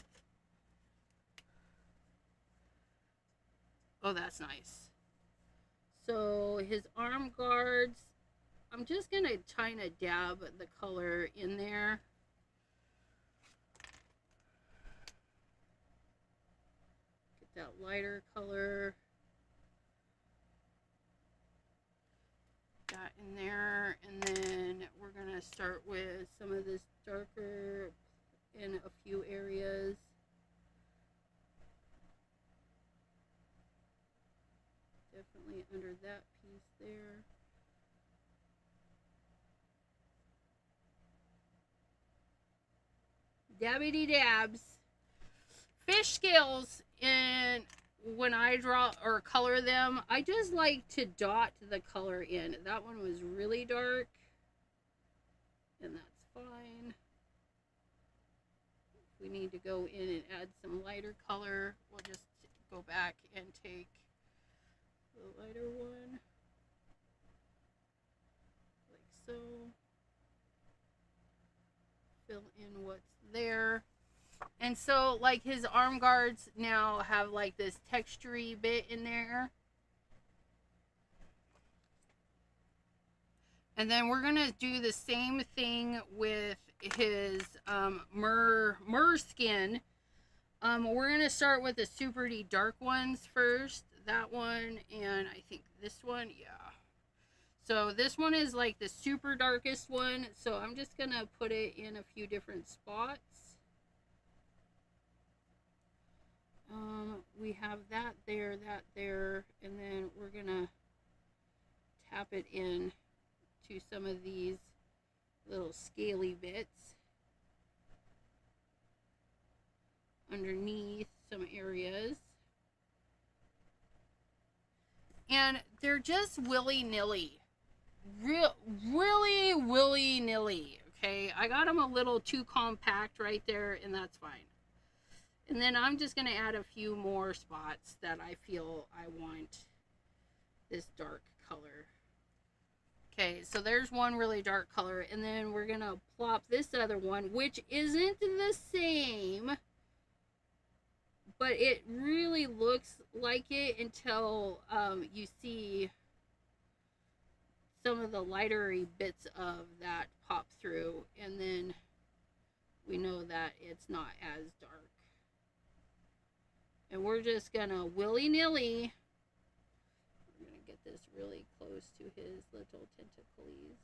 Oh, that's nice. So his arm guards, I'm just going to kind of dab the color in there. Get that lighter color. That in there. And then we're going to start with some of this darker in a few areas. Definitely under that piece there. Dabbity dabs. Fish scales, and when I draw or color them, I just like to dot the color in. That one was really dark, and that's fine. If we need to go in and add some lighter color, we'll just go back and take the lighter one, like so. Fill in what's there. And so like his arm guards now have like this textury bit in there. And then we're gonna do the same thing with his mer skin. We're gonna start with the super dark ones first. That one and I think this one, yeah. So this one is like the super darkest one. So I'm just going to put it in a few different spots. We have that there, and then we're going to tap it in to some of these little scaly bits underneath some areas. And they're just willy-nilly. really willy-nilly. Okay, I got them a little too compact right there, and that's fine. And then I'm just going to add a few more spots that I feel I want this dark color. Okay, so there's one really dark color, and then we're going to plop this other one, which isn't the same, but it really looks like it until you see some of the lighter bits of that pop through, and then we know that it's not as dark. And we're just gonna willy-nilly, we're gonna get this really close to his little tentacles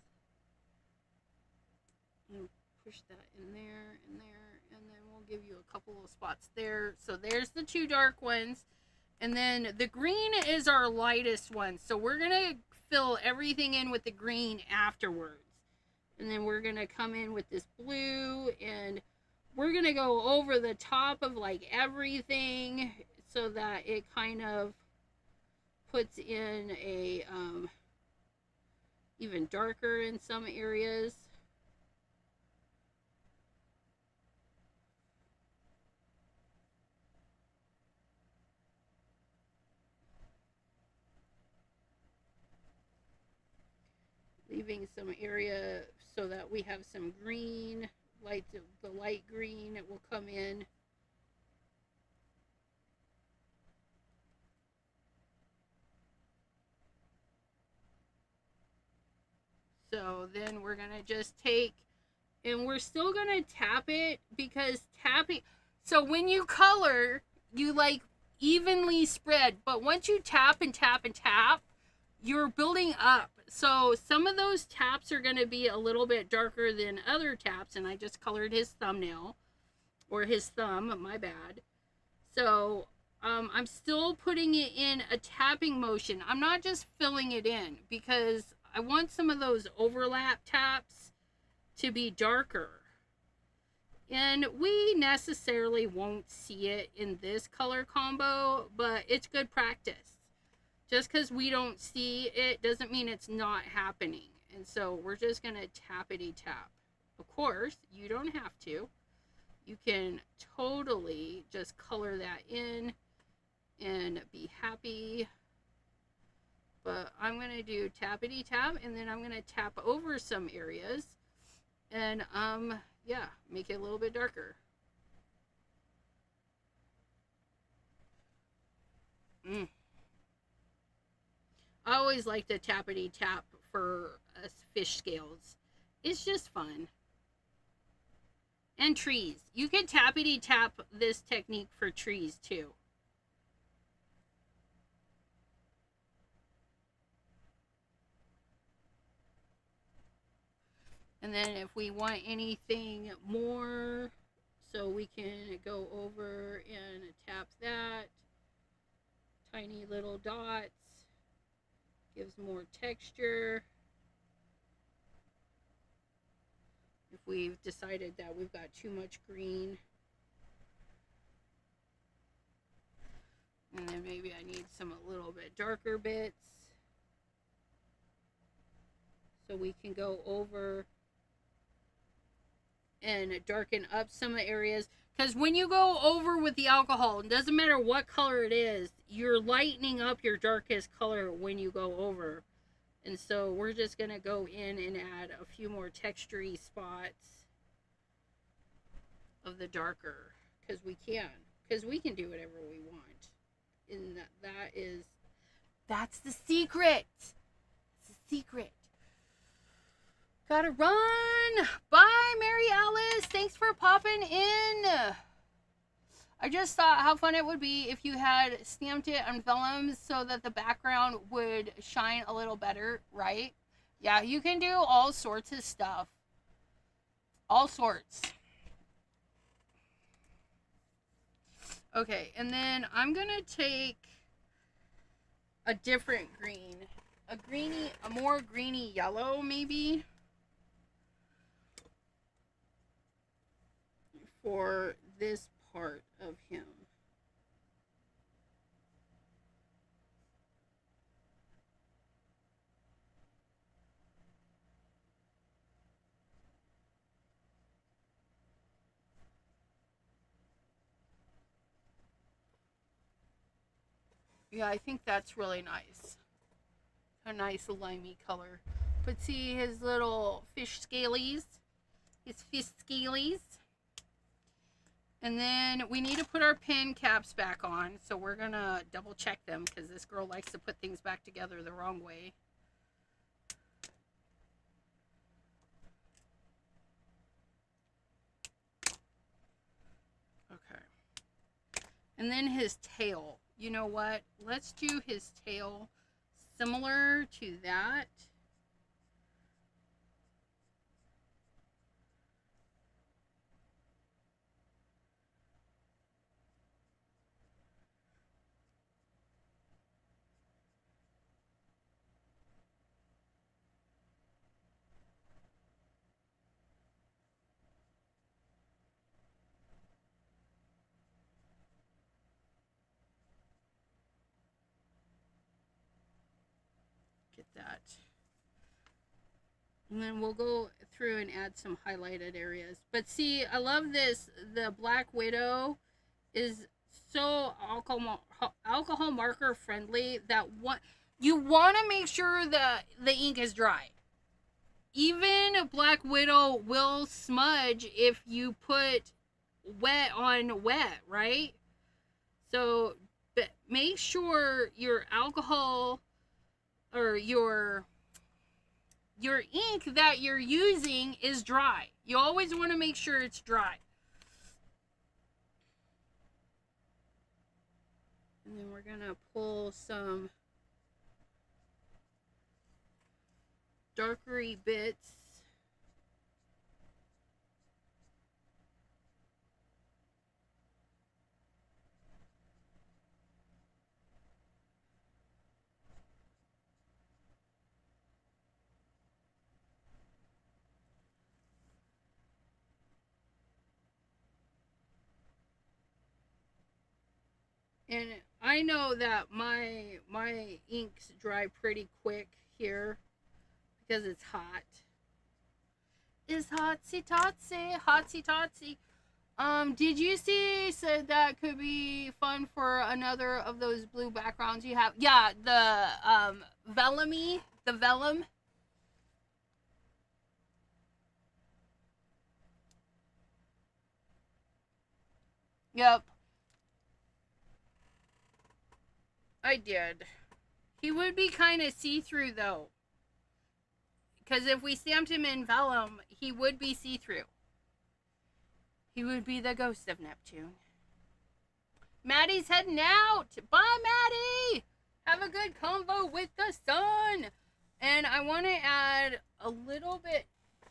and push that in there, and then we'll give you a couple of spots there. So there's the two dark ones, and then the green is our lightest one, so we're gonna fill everything in with the green afterwards. And then we're gonna come in with this blue, and we're gonna go over the top of like everything so that it kind of puts in a even darker in some areas. Leaving some area so that we have some green, the light green that will come in. So then we're gonna just take, and we're still gonna tap it, because tapping, so when you color, you like evenly spread, but once you tap and tap and tap, you're building up. So some of those taps are going to be a little bit darker than other taps, and I just colored his thumbnail, or his thumb, my bad. So I'm still putting it in a tapping motion. I'm not just filling it in, because I want some of those overlap taps to be darker. And we necessarily won't see it in this color combo, but it's good practice. Just because we don't see it doesn't mean it's not happening. And so we're just going to tappity tap. Of course, you don't have to. You can totally just color that in and be happy. But I'm going to do tappity tap, and then I'm going to tap over some areas. And yeah, make it a little bit darker. I always like to tappity tap for fish scales. It's just fun. And trees. You can tappity tap this technique for trees too. And then if we want anything more, so we can go over and tap that. Tiny little dots. Gives more texture. If we've decided that we've got too much green. And then maybe I need some a little bit darker bits. So we can go over and darken up some areas. Because when you go over with the alcohol, it doesn't matter what color it is, you're lightening up your darkest color when you go over. And so we're just going to go in and add a few more textury spots of the darker. Because we can. Because we can do whatever we want. And that's the secret. It's the secret. Gotta run. Bye, Mary Alice. Thanks for popping in. I just thought how fun it would be if you had stamped it on vellum so that the background would shine a little better, right? Yeah, you can do all sorts of stuff. All sorts. Okay, and then I'm gonna take a different green. A more greeny yellow, maybe. For this part of him. Yeah, I think that's really nice. A nice limey color. But see his little fish scalies? His fish scalies. And then we need to put our pin caps back on. So we're going to double check them because this girl likes to put things back together the wrong way. Okay. And then his tail. You know what? Let's do his tail similar to that. Get that. And then we'll go through and add some highlighted areas. But see, I love this. The Black Widow is so alcohol marker friendly that you want to make sure that the ink is dry. Even Black Widow will smudge if you put wet on wet, right? So make sure your alcohol or your ink that you're using is dry. You always want to make sure it's dry. And then we're going to pull some darkery bits. And I know that my inks dry pretty quick here because it's hot. It's hotsy totsy. Did you see said that could be fun for another of those blue backgrounds you have? Yeah, the the vellum. Yep, I did. He would be kind of see-through though. Because if we stamped him in vellum, he would be see-through. He would be the ghost of Neptune. Maddie's heading out. Bye, Maddie. Have a good convo with the sun. And I want to add a little bit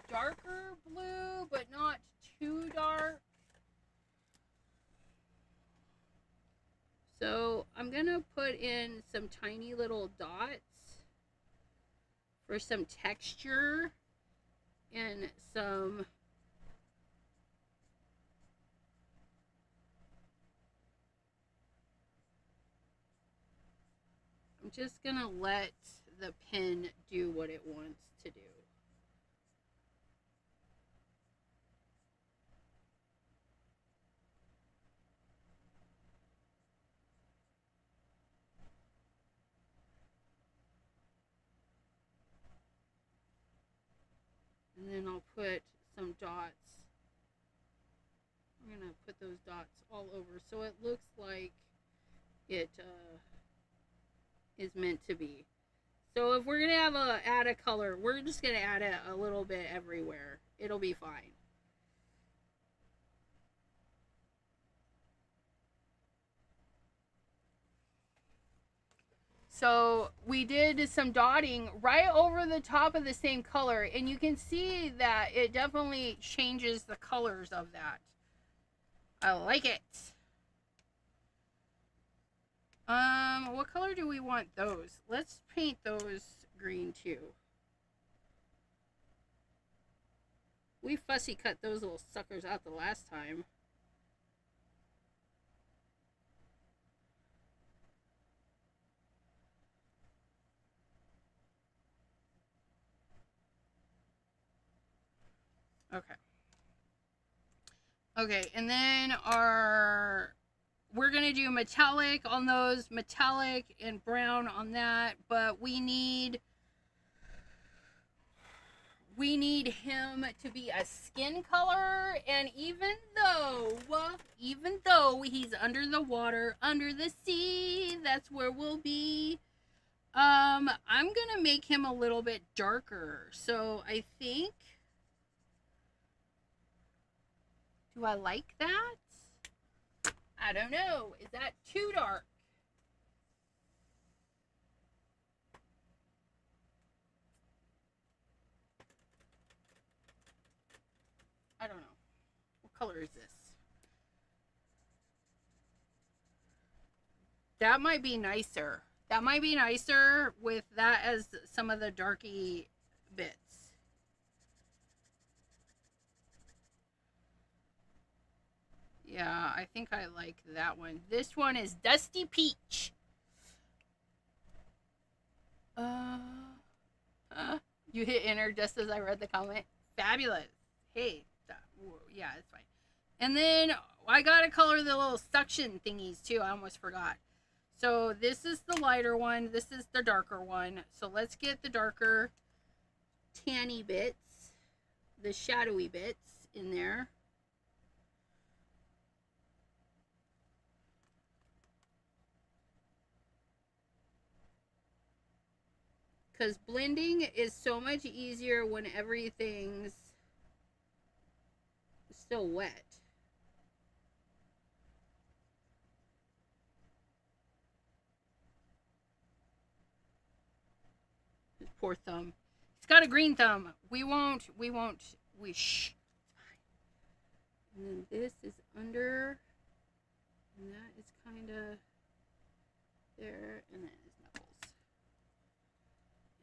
darker blue, but not too dark. So I'm going to put in some tiny little dots for some texture and some I'm just going to let the pen do what it wants to do. And then I'll put some dots. I'm going to put those dots all over so it looks like it is meant to be. So if we're going to add a color, we're just going to add it a little bit everywhere. It'll be fine. So we did some dotting right over the top of the same color, and you can see that it definitely changes the colors of that. I like it. What color do we want those? Let's paint those green too. We fussy cut those little suckers out the last time. Okay. Okay, and then our we're going to do metallic on those, metallic and brown on that, but we need him to be a skin color. And even though he's under the water, under the sea, that's where we'll be. I'm gonna make him a little bit darker. So I think, do I like that? I don't know. Is that too dark? I don't know. What color is this? That might be nicer. That might be nicer with that as some of the darky bits. Yeah, I think I like that one. This one is Dusty Peach. You hit enter just as I read the comment. Fabulous. Hey, yeah, it's fine. And then I gotta color the little suction thingies too. I almost forgot. So this is the lighter one. This is the darker one. So let's get the darker tanny bits, the shadowy bits in there. Because blending is so much easier when everything's still wet. His poor thumb. He's got a green thumb. We shh. And then this is under, and that is kind of there, and then his knuckles.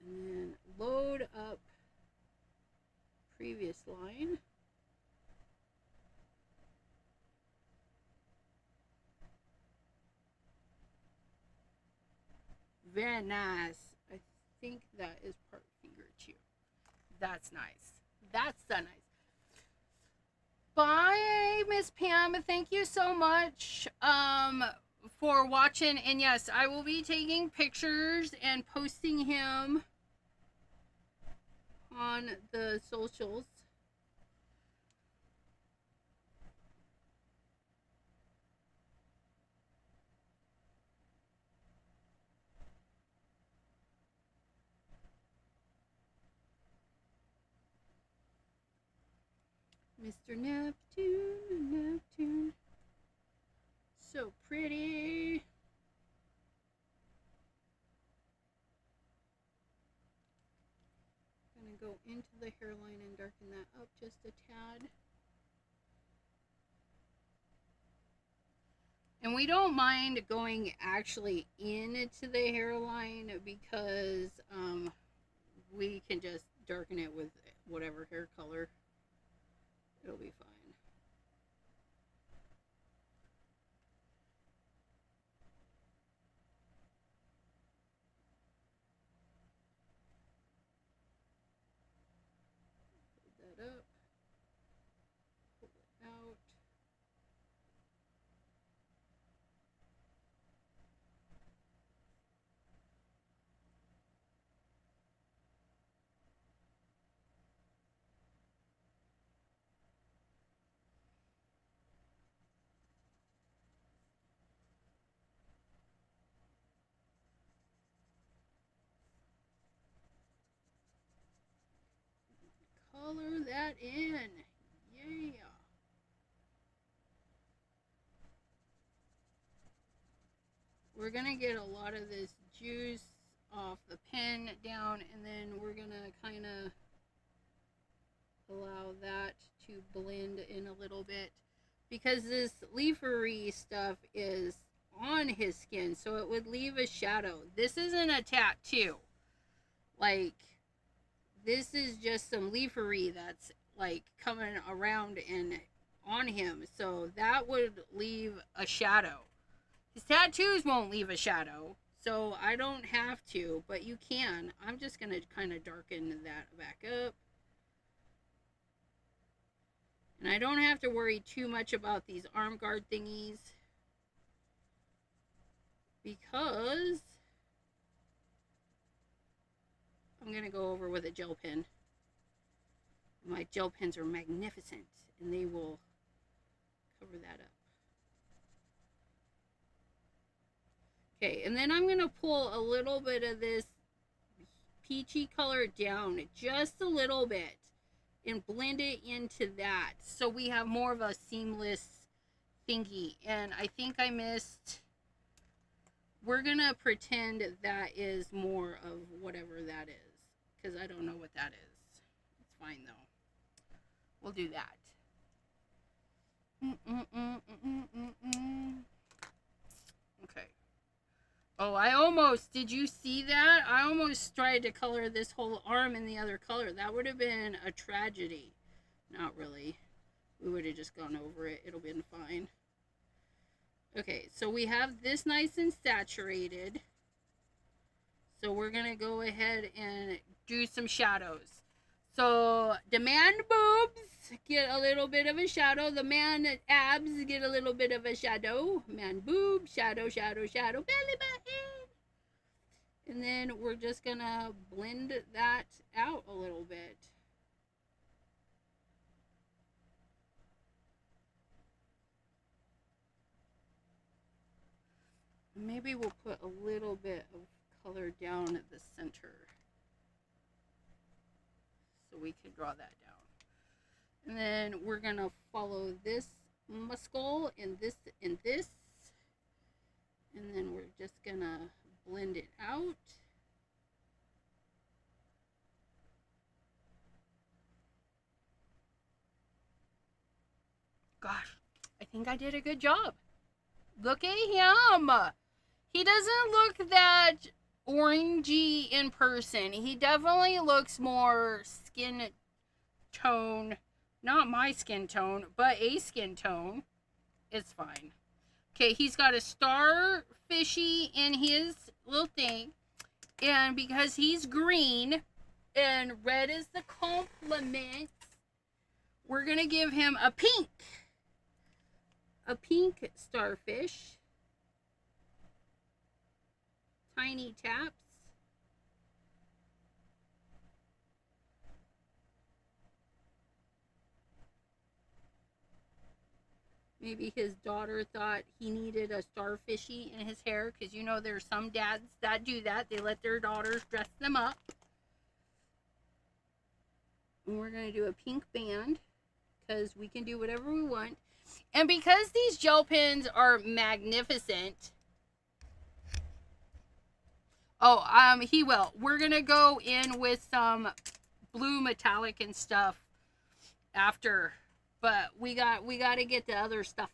And then load up previous line. Very nice. I think that is part finger too. That's nice. That's so nice. Bye, Miss Pam. Thank you so much for watching. And yes, I will be taking pictures and posting him on the socials. Mr. Neptune. So pretty. Gonna go into the hairline and darken that up just a tad. And we don't mind going actually into the hairline because we can just darken it with whatever hair color. It'll be fine. Put that up. Pull it out. Color that in. Yeah. We're going to get a lot of this juice off the pen down, and then we're going to kind of allow that to blend in a little bit because this leafery stuff is on his skin, so it would leave a shadow. This isn't a tattoo. Like, this is just some leafery that's like coming around and on him, so that would leave a shadow. His tattoos won't leave a shadow, so I don't have to, but you can. I'm just going to kind of darken that back up. And I don't have to worry too much about these arm guard thingies. because I'm going to go over with a gel pen. My gel pens are magnificent, and they will cover that up. Okay, and then I'm going to pull a little bit of this peachy color down, just a little bit, and blend it into that, so we have more of a seamless thingy. And I think I missed, we're going to pretend that is more of whatever that is, because I don't know what that is. It's fine, though. We'll do that. Okay. Oh, I almost, did you see that? I almost tried to color this whole arm in the other color. That would have been a tragedy. Not really. We would have just gone over it. It'll been fine. Okay, so we have this nice and saturated. So we're going to go ahead and do some shadows. So the man boobs get a little bit of a shadow. The man abs get a little bit of a shadow. Man boob, shadow, shadow, shadow, belly button. And then we're just going to blend that out a little bit. Maybe we'll put a little bit of color down at the center, so we can draw that down. And then we're going to follow this muscle and this and this. And then we're just going to blend it out. Gosh, I think I did a good job. Look at him. He doesn't look that orangey in person. He definitely looks more skin tone. Not my skin tone, but a skin tone. It's fine. Okay, he's got a starfishy in his little thing. And because he's green and red is the complement, we're going to give him a pink. A pink starfish. Tiny taps. Maybe his daughter thought he needed a starfishy in his hair, because you know there's some dads that do that. They let their daughters dress them up. And we're going to do a pink band, because we can do whatever we want. And because these gel pens are magnificent. Oh, he will. We're going to go in with some blue metallic and stuff after. But we got to get the other stuff.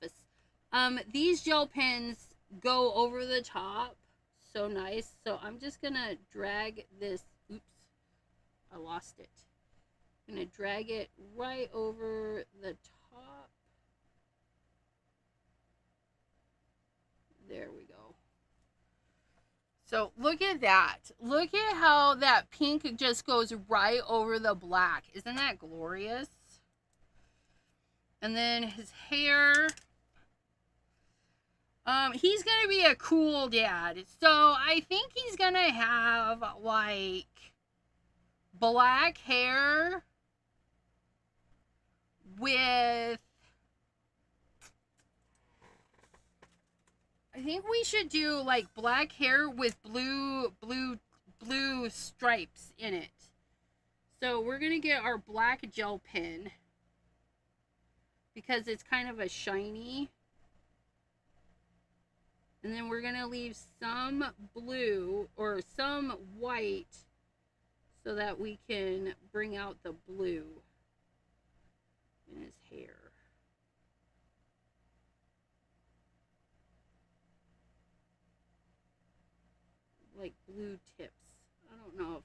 These gel pens go over the top. So nice. So I'm just going to drag this. Oops. I lost it. I'm going to drag it right over the top. There we go. So look at that. Look at how that pink just goes right over the black. Isn't that glorious? And then his hair. He's going to be a cool dad. So I think he's going to have like black hair with, I think we should do like black hair with blue stripes in it. So we're going to get our black gel pen, because it's kind of a shiny. And then we're going to leave some blue or some white so that we can bring out the blue in his hair. Like blue tips. I don't know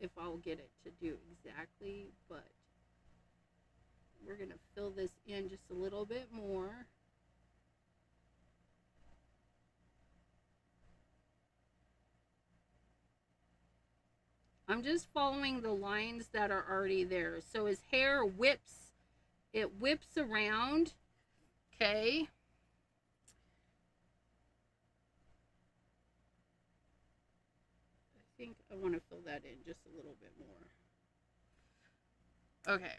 if I'll get it to do exactly, but we're going to fill this in just a little bit more. I'm just following the lines that are already there. So his hair whips, it whips around. Okay. think I want to fill that in just a little bit more. Okay.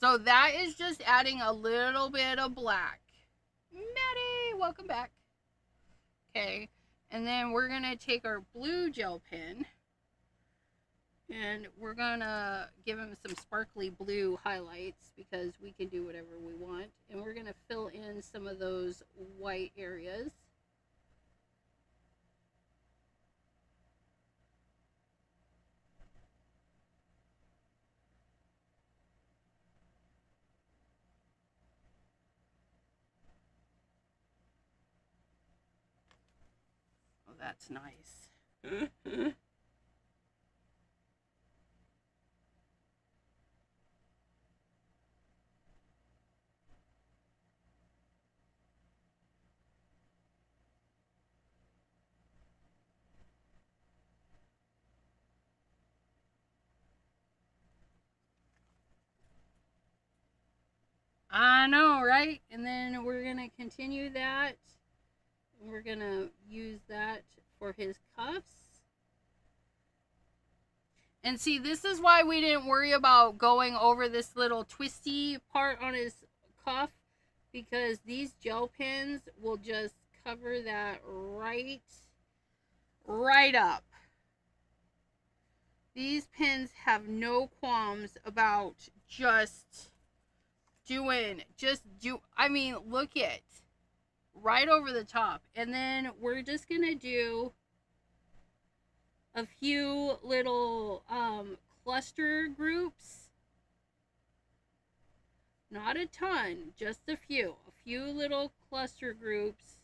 So that is just adding a little bit of black. Maddie, welcome back. Okay. And then we're going to take our blue gel pen and we're going to give him some sparkly blue highlights because we can do whatever we want. And we're going to fill in some of those white areas. Oh, that's nice. I know, right? And then we're going to continue that. We're going to use that for his cuffs. And see, this is why we didn't worry about going over this little twisty part on his cuff, because these gel pens will just cover that right up. These pens have no qualms about I mean, look at right over the top. And then we're just going to do a few little cluster groups. Not a ton, just a few little cluster groups.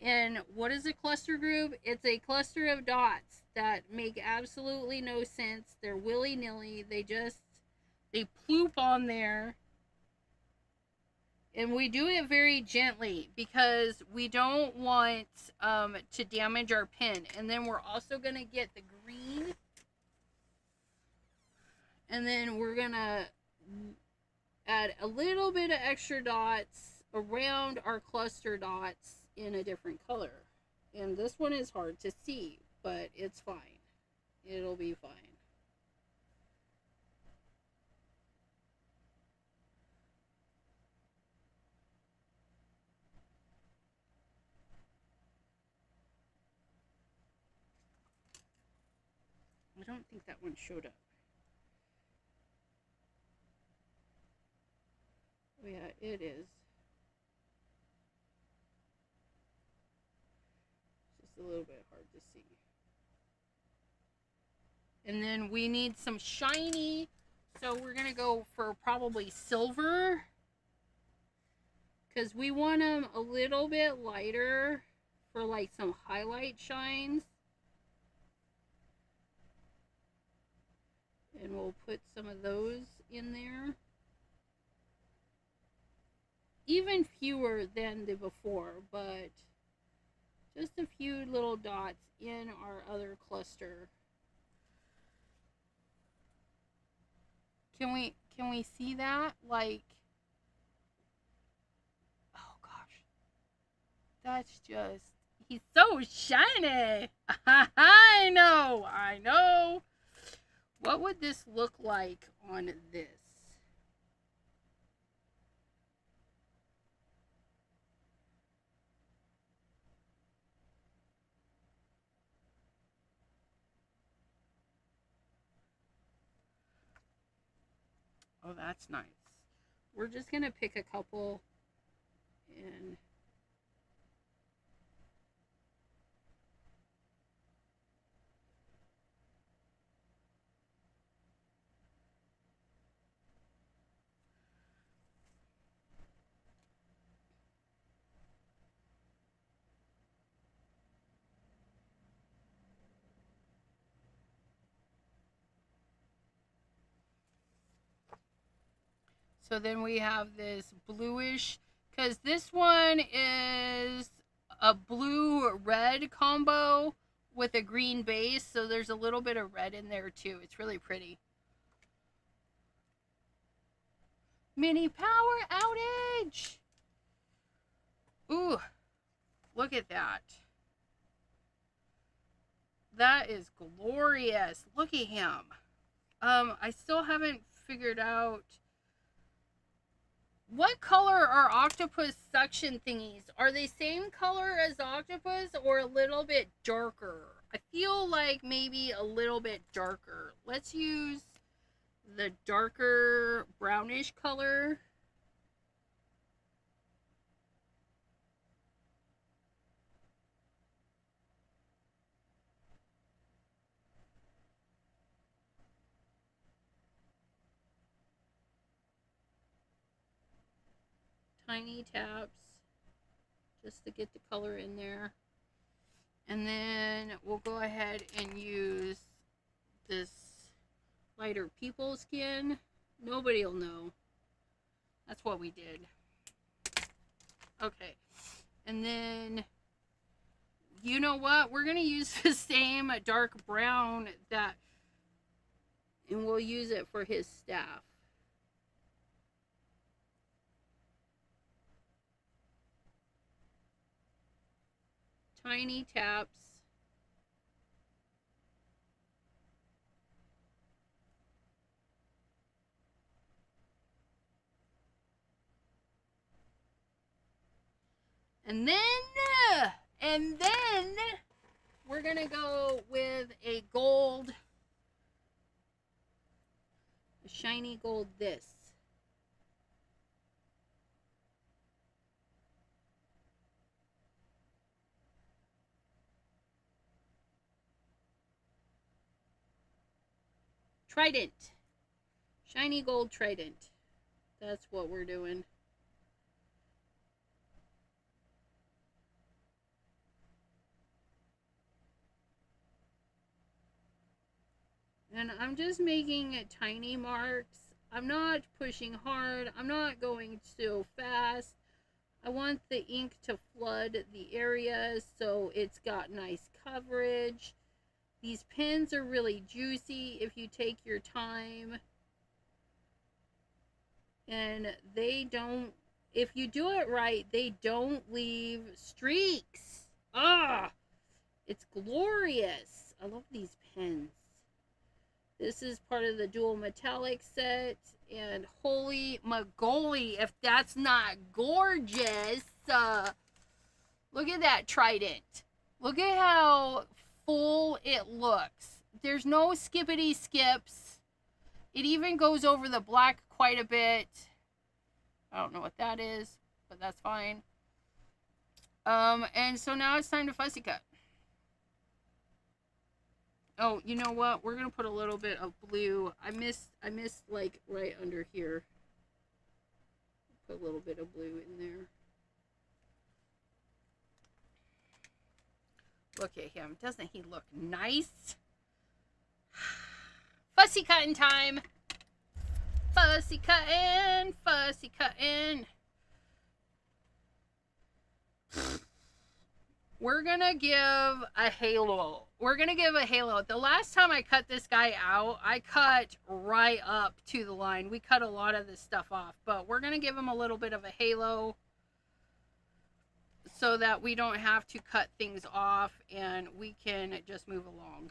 And what is a cluster group? It's a cluster of dots that make absolutely no sense. They're willy-nilly. They ploop on there. And we do it very gently because we don't want to damage our pen. And then we're also going to get the green. And then we're going to add a little bit of extra dots around our cluster dots in a different color. And this one is hard to see, but it's fine. It'll be fine. I don't think that one showed up. Oh yeah, it is. Just a little bit hard to see. And then we need some shiny, so we're going to go for probably silver, because we want them a little bit lighter for like some highlight shines. And we'll put some of those in there. Even fewer than the before, but just a few little dots in our other cluster. Can we see that? Like, oh gosh. That's just, he's so shiny. I know. What would this look like on this? Oh, that's nice. We're just going to pick a couple and so then we have this bluish, because this one is a blue-red combo with a green base, so there's a little bit of red in there too. It's really pretty. Mini power outage! Ooh, look at that. That is glorious. Look at him. I still haven't figured out what color are octopus suction thingies. Are they same color as octopus or a little bit darker? I feel like maybe a little bit darker. Let's use the darker brownish color. Tiny taps just to get the color in there. And then we'll go ahead and use this lighter people skin. Nobody will know. That's what we did. Okay. And then, you know what? We're going to use the same dark brown and we'll use it for his staff. Tiny taps. And then we're going to go with a gold, a shiny gold this. Trident. Shiny gold trident. That's what we're doing. And I'm just making tiny marks. I'm not pushing hard. I'm not going so fast. I want the ink to flood the area so it's got nice coverage. These pens are really juicy if you take your time. And they don't, if you do it right, they don't leave streaks. Ah, it's glorious. I love these pens. This is part of the dual metallic set. And holy moly, if that's not gorgeous. Look at that trident. Look at how full it looks. There's no skippity skips. It even goes over the black quite a bit. I don't know what that is, but that's fine. And so now it's time to fussy cut. Oh, you know what? We're gonna put a little bit of blue. I missed like right under here. Put a little bit of blue in there. Look at him. Doesn't he look nice? Fussy cutting time. Fussy cutting. Fussy cutting. We're gonna give a halo. We're gonna give a halo. The last time I cut this guy out, I cut right up to the line. We cut a lot of this stuff off, but we're gonna give him a little bit of a halo so that we don't have to cut things off and we can just move along.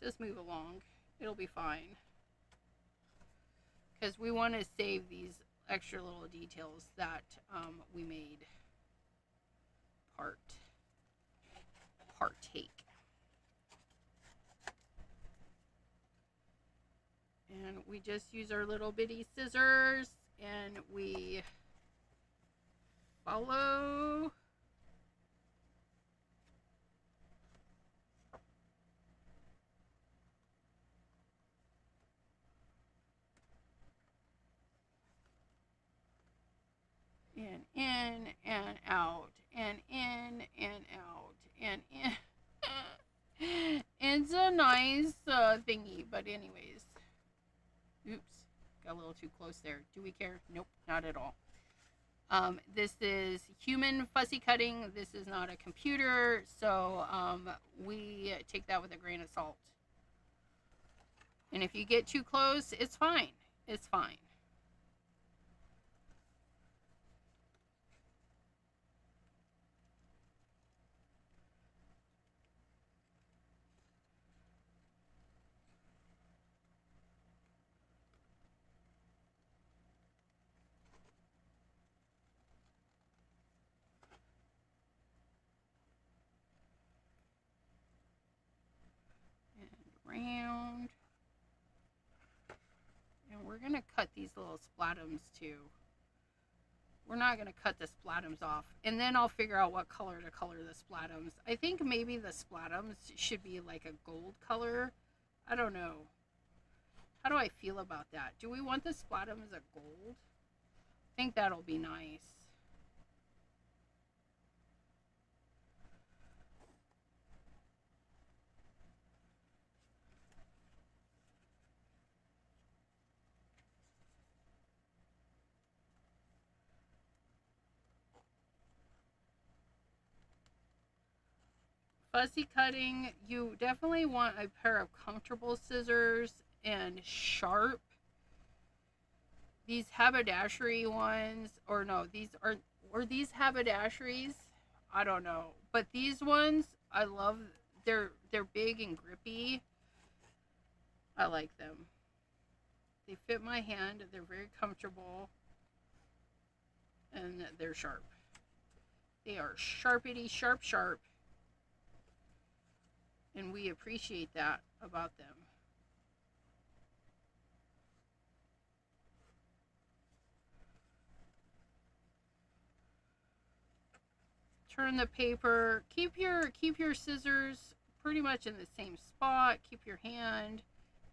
Just move along. It'll be fine. Because we want to save these extra little details that we made partake. And we just use our little bitty scissors and we follow. And in and out and in and out and in. It's a nice thingy, but anyways. Oops, got a little too close there. Do we care? Nope, not at all. This is human fussy cutting. This is not a computer, so we take that with a grain of salt. And if you get too close, it's fine. It's fine. we're going to cut these little splatums too. We're not going to cut the splatums off. And then I'll figure out what color to color the splatums. I think maybe the splatums should be like a gold color. I don't know. How do I feel about that? Do we want the splatums a gold? I think that'll be nice. Fussy cutting, you definitely want a pair of comfortable scissors and sharp. These haberdashery ones, or no, these are these haberdasheries? I don't know. But these ones, I love. They're big and grippy. I like them. They fit my hand. They're very comfortable. And they're sharp. They are sharpity sharp sharp. And we appreciate that about them. Turn the paper. Keep your scissors pretty much in the same spot. Keep your hand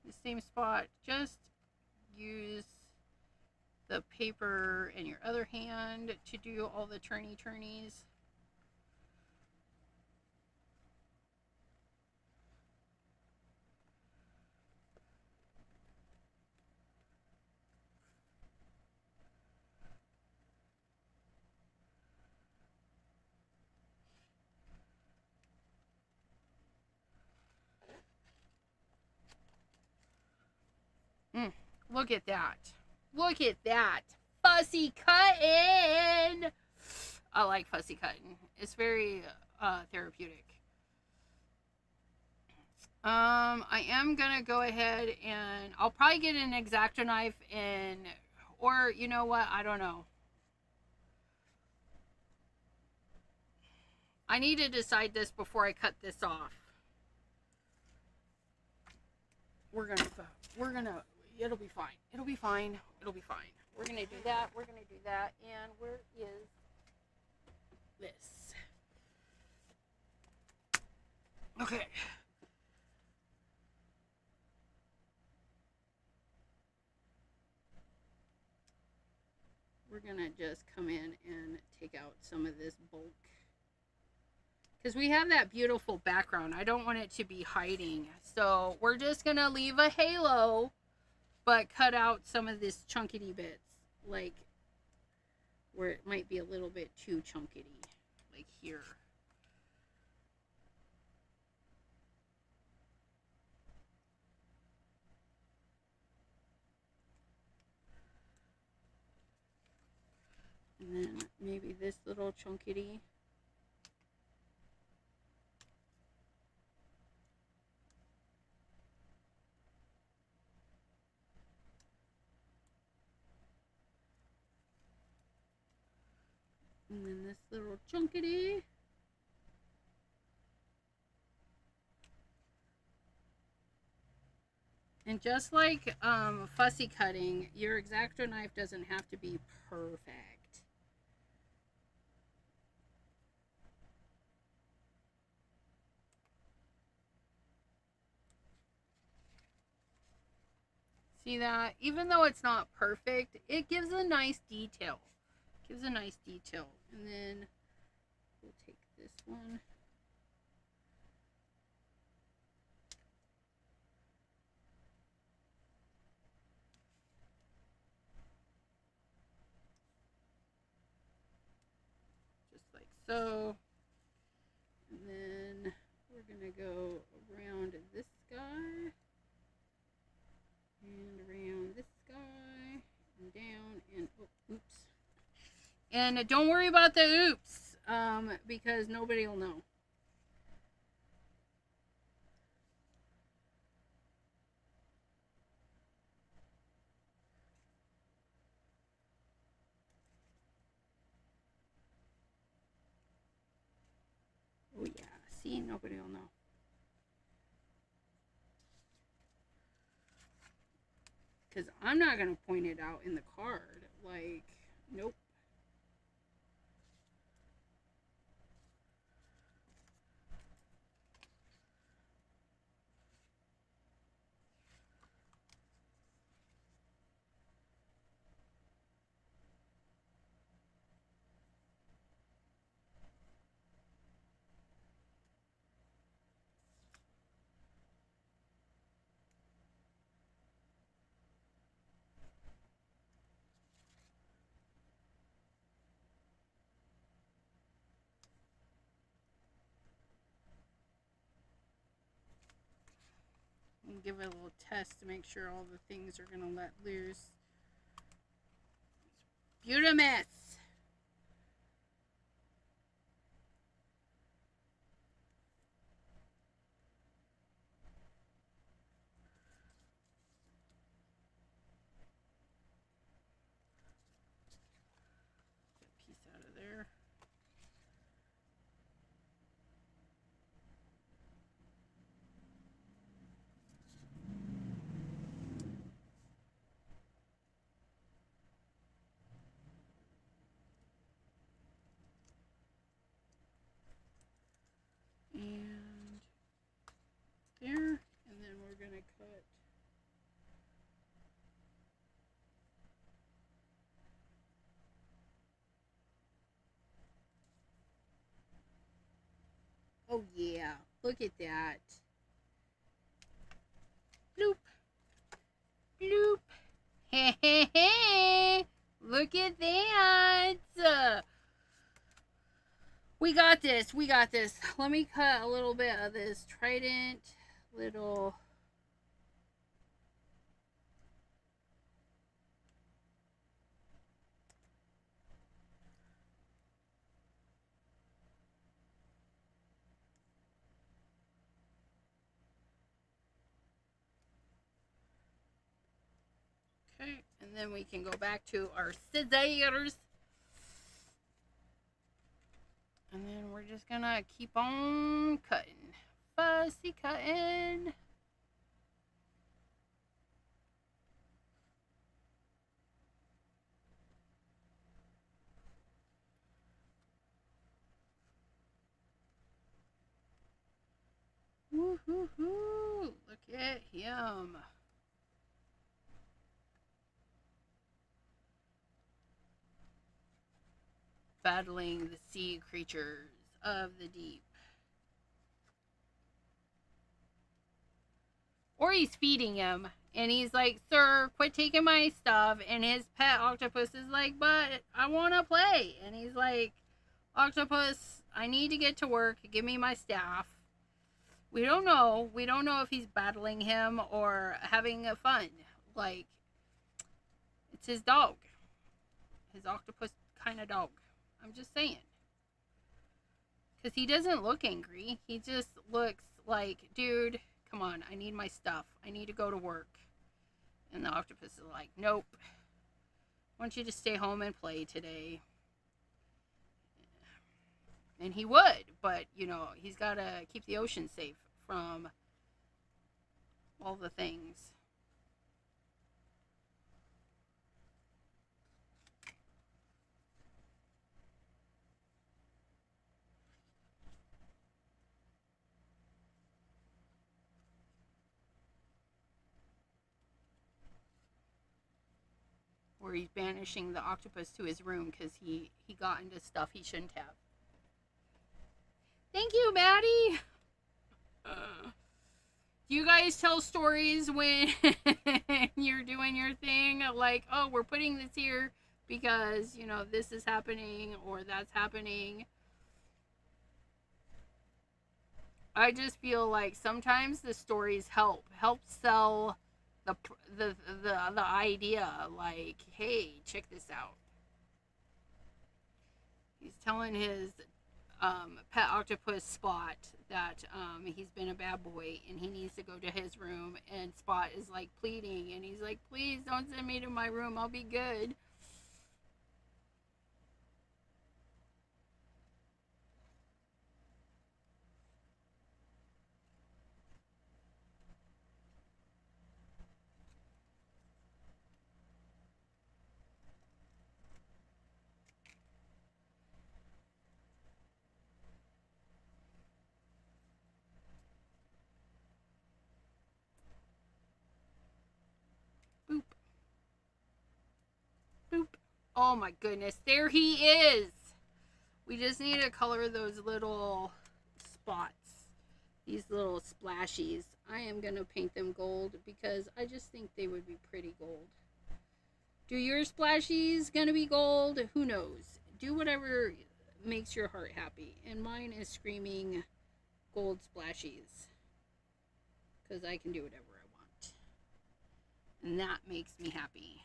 in the same spot. Just use the paper in your other hand to do all the turnies. Look at that. Look at that. Fussy cutting. I like fussy cutting. It's very therapeutic. I am gonna go ahead and I'll probably get an X-Acto knife and, or you know what? I don't know. I need to decide this before I cut this off. We're gonna, it'll be fine. It'll be fine. It'll be fine. We're gonna do that. We're gonna do that. And where is this? Okay. We're gonna just come in and take out some of this bulk. Because we have that beautiful background. I don't want it to be hiding. So we're just going to leave a halo, but cut out some of this chunkity bits. Like, where it might be a little bit too chunkity. Like here. And then maybe this little chunkity. And then this little chunkity. And just like fussy cutting, your X-Acto knife doesn't have to be perfect. See that? Even though it's not perfect, it gives a nice detail. Gives a nice detail. And then we'll take this one. Just like so. And then we're going to go around this guy. And around this guy. And down. And oh, oops. And don't worry about the oops, because nobody will know. Oh yeah, see, nobody will know. Because I'm not going to point it out in the card. Like, nope. And give it a little test to make sure all the things are going to let loose. Beautimous. Piece out of there. And there, and then we're going to cut oh yeah, look at that. Bloop. Bloop. Hey, hey, hey. Look at that. We got this. We got this. Let me cut a little bit of this trident little. Okay, and then we can go back to our scissors. And then we're just gonna keep on cutting. Fussy cutting. Woo-hoo-hoo. Look at him. Battling the sea creatures of the deep. Or he's feeding him. And he's like, sir, quit taking my stuff. And his pet octopus is like, but I want to play. And he's like, octopus, I need to get to work. Give me my staff. We don't know. We don't know if he's battling him or having fun. Like, it's his dog. His octopus kind of dog. I'm just saying. Because he doesn't look angry. He just looks like, dude, come on. I need my stuff. I need to go to work. And the octopus is like, nope. I want you to stay home and play today. And he would, but, you know, he's got to keep the ocean safe from all the things. Where he's banishing the octopus to his room because he got into stuff he shouldn't have. Thank you, Maddie. Do you guys tell stories when you're doing your thing? Like, oh, we're putting this here because, you know, this is happening or that's happening. I just feel like sometimes the stories help sell the idea. Like, hey, check this out. He's telling his pet octopus Spot that he's been a bad boy and he needs to go to his room, and Spot is like pleading and he's like, please don't send me to my room, I'll be good. Oh my goodness, there he is. We just need to color those little spots, these little splashies. I am going to paint them gold because I just think they would be pretty gold. Do your splashies going to be gold? Who knows? Do whatever makes your heart happy. And mine is screaming gold splashies because I can do whatever I want. And that makes me happy.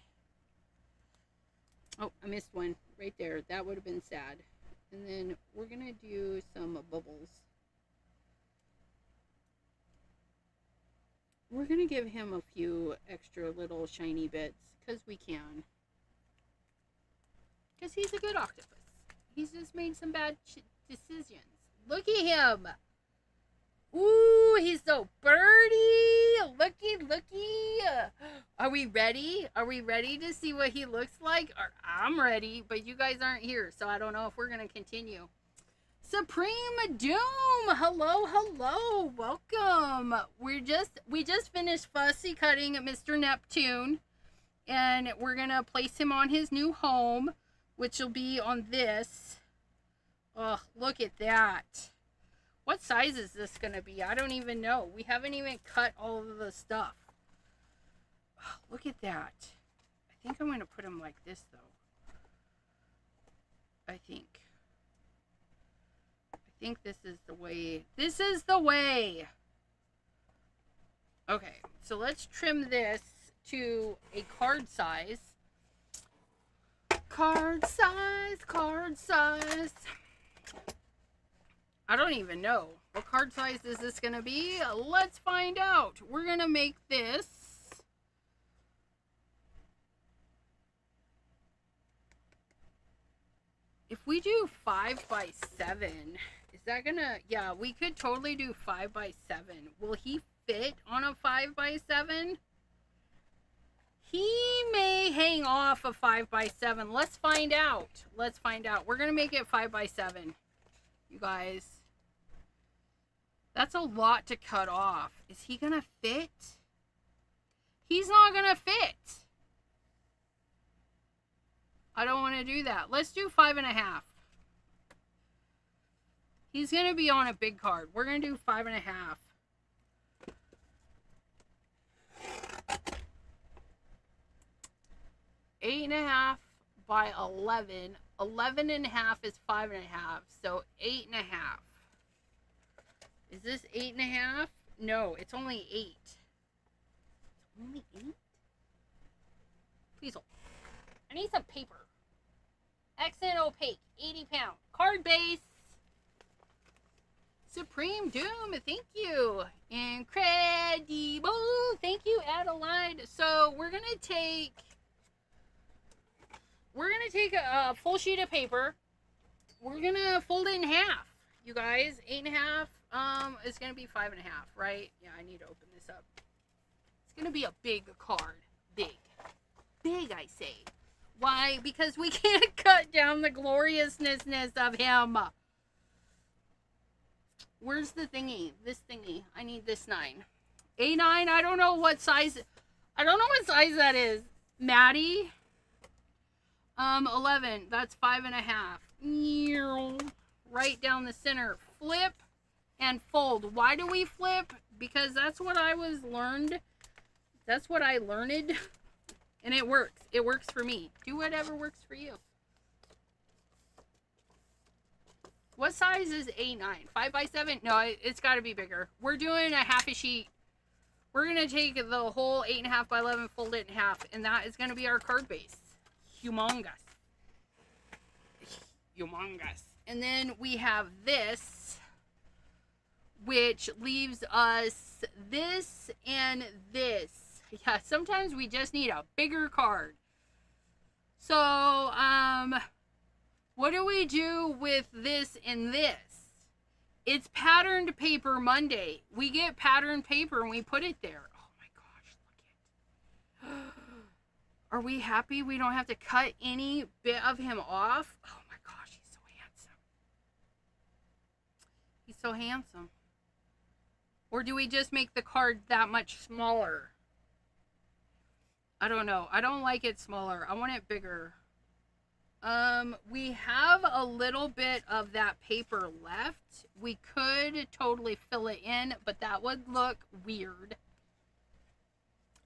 Oh, I missed one right there. That would have been sad. And then we're going to do some bubbles. We're going to give him a few extra little shiny bits because we can. Because he's a good octopus. He's just made some bad decisions. Look at him. Ooh, he's so birdie. Looky. Are we ready? Are we ready to see what he looks like? I'm ready, but you guys aren't here, so I don't know if we're going to continue. Supreme Doom. Hello. Welcome. We just finished fussy cutting Mr. Neptune, and we're going to place him on his new home, which will be on this. Oh, look at that. What size is this going to be? I don't even know. We haven't even cut all of the stuff. Oh, look at that. I think I'm going to put him like this, though. I think this is the way. This is the way. Okay, so let's trim this to a card size. Card size. I don't even know. What card size is this going to be? Let's find out. We're going to make this. If we do 5 by 7, is that going to... Yeah, we could totally do 5 by 7. Will he fit on a 5 by 7? He may hang off a 5 by 7. Let's find out. We're going to make it 5 by 7. You guys. That's a lot to cut off. Is he going to fit? He's not going to fit. I don't want to do that. Let's do 5.5. He's going to be on a big card. We're going to do 5.5. 8.5 by 11. 11.5 is 5.5. So 8.5. Is this 8.5? No, it's only 8. It's only 8? Please hold. I need some paper. Accent opaque. 80 pound. Card base. Supreme Doom. Thank you. Incredible. Thank you, Adelaide. So we're going to take a full sheet of paper. We're going to fold it in half. You guys, 8.5. It's going to be 5.5, right? Yeah, I need to open this up. It's going to be a big card. Big, I say. Why? Because we can't cut down the gloriousness of him. Where's the thingy? This thingy. I need this 9. A9, I don't know what size that is. Maddie. 11. That's 5.5. Right down the center. Flip and fold. Why do we flip? Because that's what I learned. That's what I learned. And it works. It works for me. Do whatever works for you. What size is A9? 5 by 7? No, it's got to be bigger. We're doing a half a sheet. We're going to take the whole 8.5 by 11, fold it in half. And that is going to be our card base. Humongous. And then we have this, which leaves us this and this. Yeah, sometimes we just need a bigger card. So, what do we do with this and this? It's patterned paper Monday. We get patterned paper and we put it there. Oh my gosh, look at it. Are we happy we don't have to cut any bit of him off? Oh my gosh, he's so handsome. He's so handsome. Or do we just make the card that much smaller? I don't know. I don't like it smaller. I want it bigger. We have a little bit of that paper left. We could totally fill it in, but that would look weird.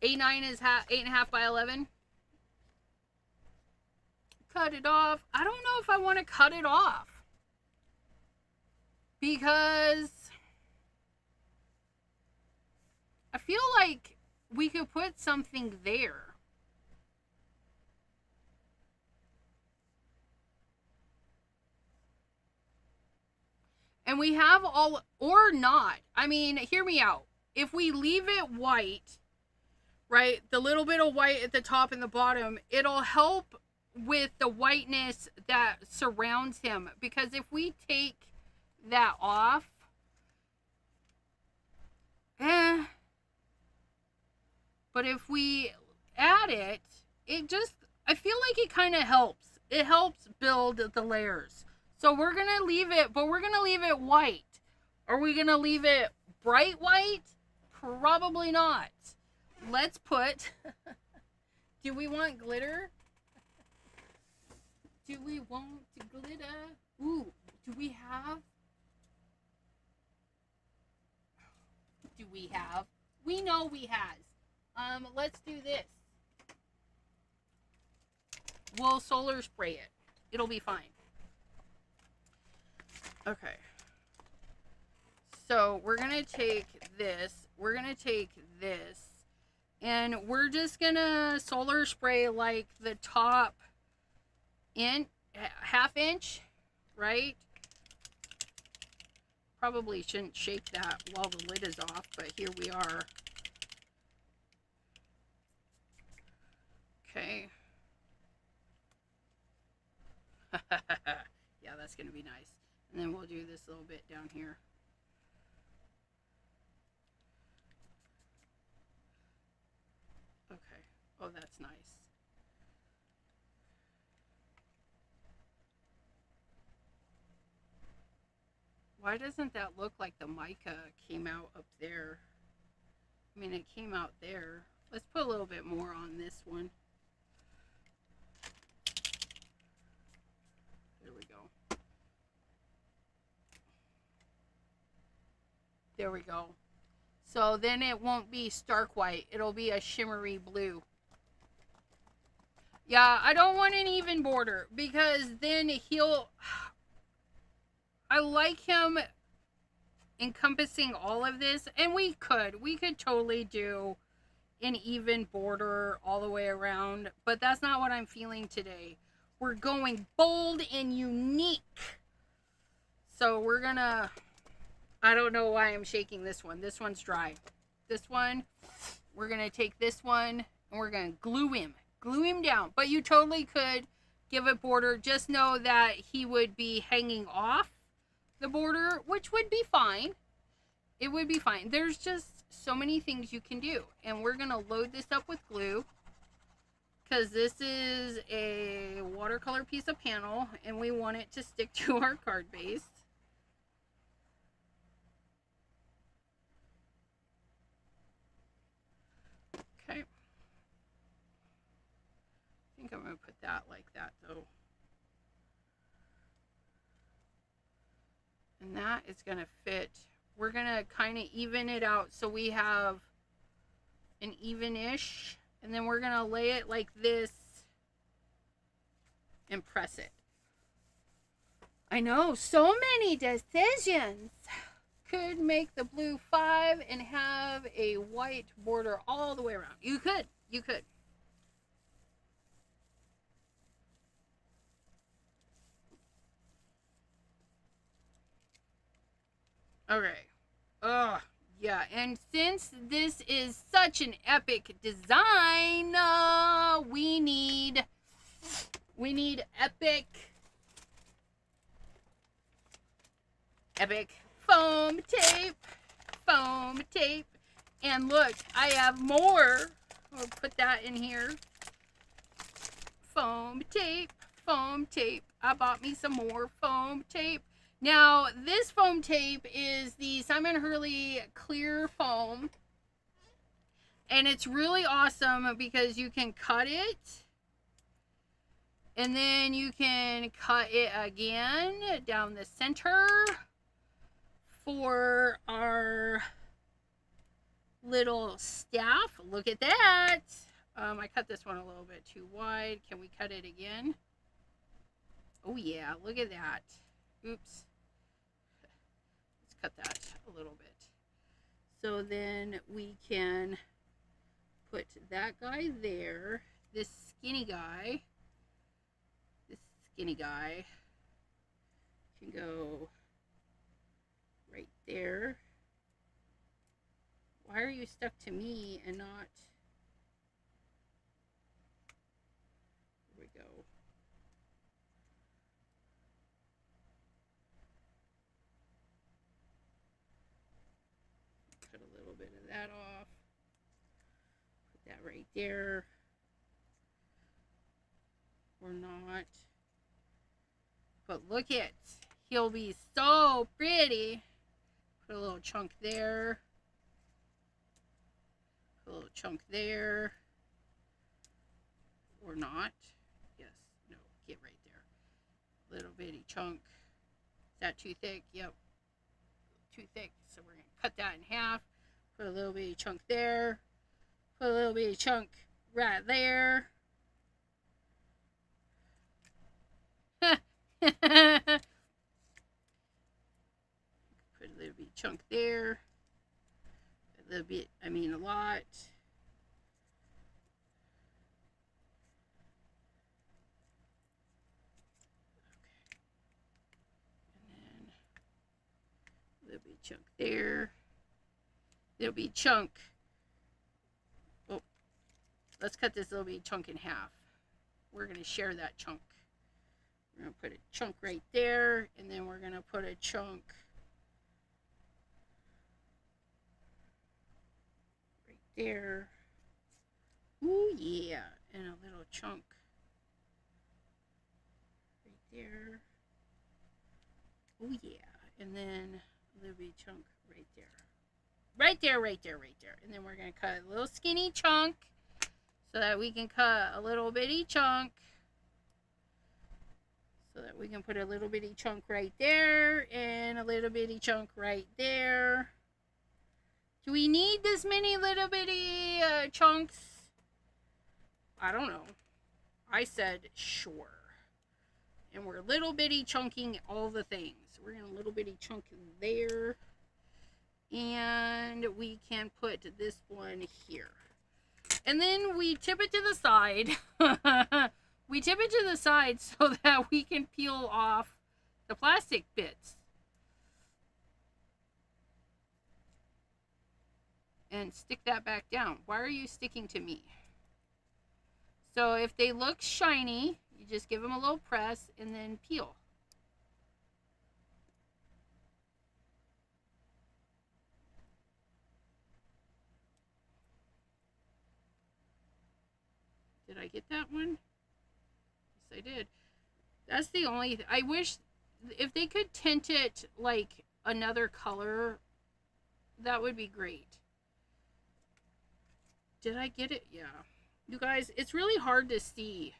A9 is 8.5 by 11. Cut it off. I don't know if I want to cut it off, because I feel like we could put something there. And we have all, or not. I mean, hear me out. If we leave it white, right, the little bit of white at the top and the bottom, it'll help with the whiteness that surrounds him. Because if we take that off, but if we add it, it just, I feel like it kind of helps. It helps build the layers. So we're going to leave it, but we're going to leave it white. Are we going to leave it bright white? Probably not. Let's put, do we want glitter? Do we want glitter? Ooh, do we have? Do we have? We know we has. Let's do this. We'll solar spray it. It'll be fine. Okay. So we're going to take this. We're going to take this. And we're just going to solar spray like the top half inch, right? Probably shouldn't shake that while the lid is off, but here we are. Okay. Yeah, that's going to be nice. And then we'll do this little bit down here. Okay. Oh, that's nice. Why doesn't that look like the mica came out up there? I mean, it came out there. Let's put a little bit more on this one. There we go. There we go. So then it won't be stark white. It'll be a shimmery blue. Yeah, I don't want an even border, because then he'll... I like him encompassing all of this, and we could totally do an even border all the way around, but that's not what I'm feeling today. We're going bold and unique. So we're gonna, I don't know why I'm shaking this one. This one's dry. This one, we're gonna take this one and we're gonna glue him down. But you totally could give a border. Just know that he would be hanging off the border, which would be fine. It would be fine. There's just so many things you can do. And we're going to load this up with glue, because this is a watercolor piece of panel and we want it to stick to our card base. Okay. I think I'm going to put that like that though. And that is going to fit. We're going to kind of even it out so we have an even-ish. And then we're going to lay it like this and press it. I know, so many decisions. Could make the blue 5 and have a white border all the way around. You could. You could. Okay. Yeah. And since this is such an epic design, we need epic foam tape. And look, I have more. I'll put that in here. Foam tape. I bought me some more foam tape. Now, this foam tape is the Simon Hurley clear foam. And it's really awesome because you can cut it And then you can cut it again down the center for our little staff. Look at that. I cut this one a little bit too wide. Can we cut it again? Oh yeah, look at that. Oops. Let's cut that a little bit. So then we can put that guy there. This skinny guy can go right there. Why are you stuck to me and not? Here we go. Cut a little bit of that off. Put that right there. Or not. But look at, he'll be so pretty. Put a little chunk there. Put a little chunk there. Or not. Yes, no, get right there. Little bitty chunk. Is that too thick? Yep. Too thick. So we're going to cut that in half. Put a little bitty chunk there. Put a little bitty chunk right there. Put a little bit chunk there. A little bit, I mean a lot. Okay. And then a little bit chunk there. Little bit chunk. Oh, let's cut this little bit chunk in half. We're going to share that chunk. We're going to put a chunk right there, and then we're going to put a chunk right there. Ooh, yeah. And a little chunk right there. Ooh, yeah. And then a little bit chunk right there. Right there, right there, right there. And then we're going to cut a little skinny chunk so that we can cut a little bitty chunk. So that we can put a little bitty chunk right there and a little bitty chunk right there. Do we need this many little bitty chunks? I don't know. I said sure. And we're little bitty chunking all the things. We're going to little bitty chunk there. And we can put this one here. And then we tip it to the side. We tip it to the side so that we can peel off the plastic bits. And stick that back down. Why are you sticking to me? So if they look shiny, you just give them a little press and then peel. Did I get that one? I did. That's the only I wish if they could tint it like another color, that would be great. Did I get it? Yeah. You guys, it's really hard to see.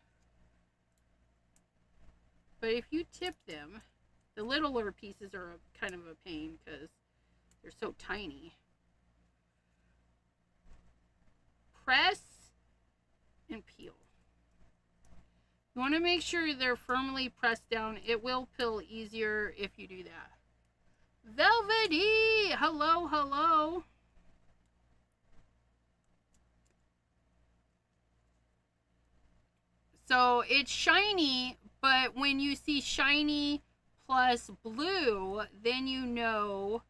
But if you tip them, the littler pieces are kind of a pain because they're so tiny. Press and peel. You want to make sure they're firmly pressed down. It will peel easier if you do that. Velvety! Hello, hello. So it's shiny, but when you see shiny plus blue, then you know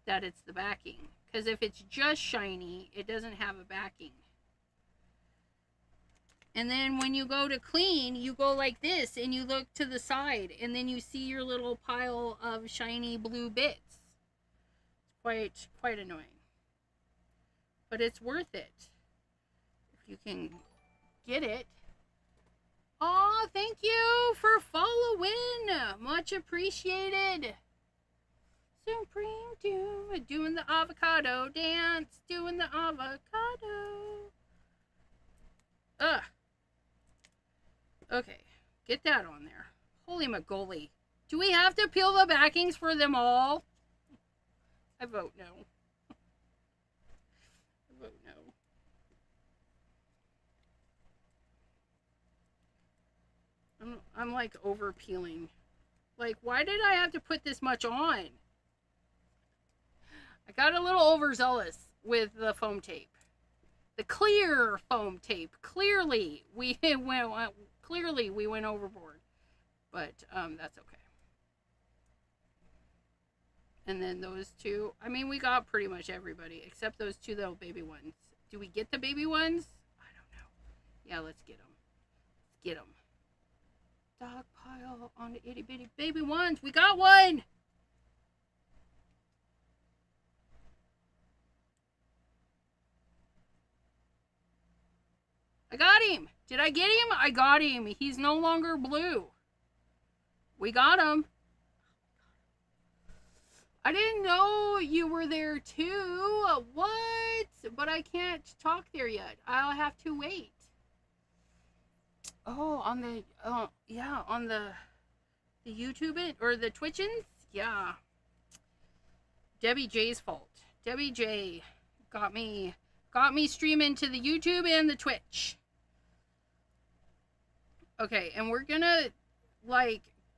that it's the backing. Because if it's just shiny, it doesn't have a backing. And then when you go to clean, you go like this and you look to the side and then you see your little pile of shiny blue bits. It's quite annoying. But it's worth it if you can get it. Aw, thank you for following. Much appreciated. Supreme Doom, doing the avocado dance, doing the avocado. Ugh. Okay, get that on there. Holy moly. Do we have to peel the backings for them all? I vote no. I vote no. I'm like over peeling. Like, why did I have to put this much on? I got a little overzealous with the foam tape. The clear foam tape. Clearly, we went overboard. But that's okay. And then those two. I mean, we got pretty much everybody except those two little baby ones. Do we get the baby ones? I don't know. Yeah, let's get them. Let's get them. Dog pile on the itty bitty baby ones. We got one. I got him. Did I get him? I got him. He's no longer blue. We got him. I didn't know you were there too. What? But I can't talk there yet. I'll have to wait. Oh, on the on the YouTube or the Twitchins? Yeah. Debbie J's fault. Debbie J got me streaming to the YouTube and the Twitch. Okay, and we're gonna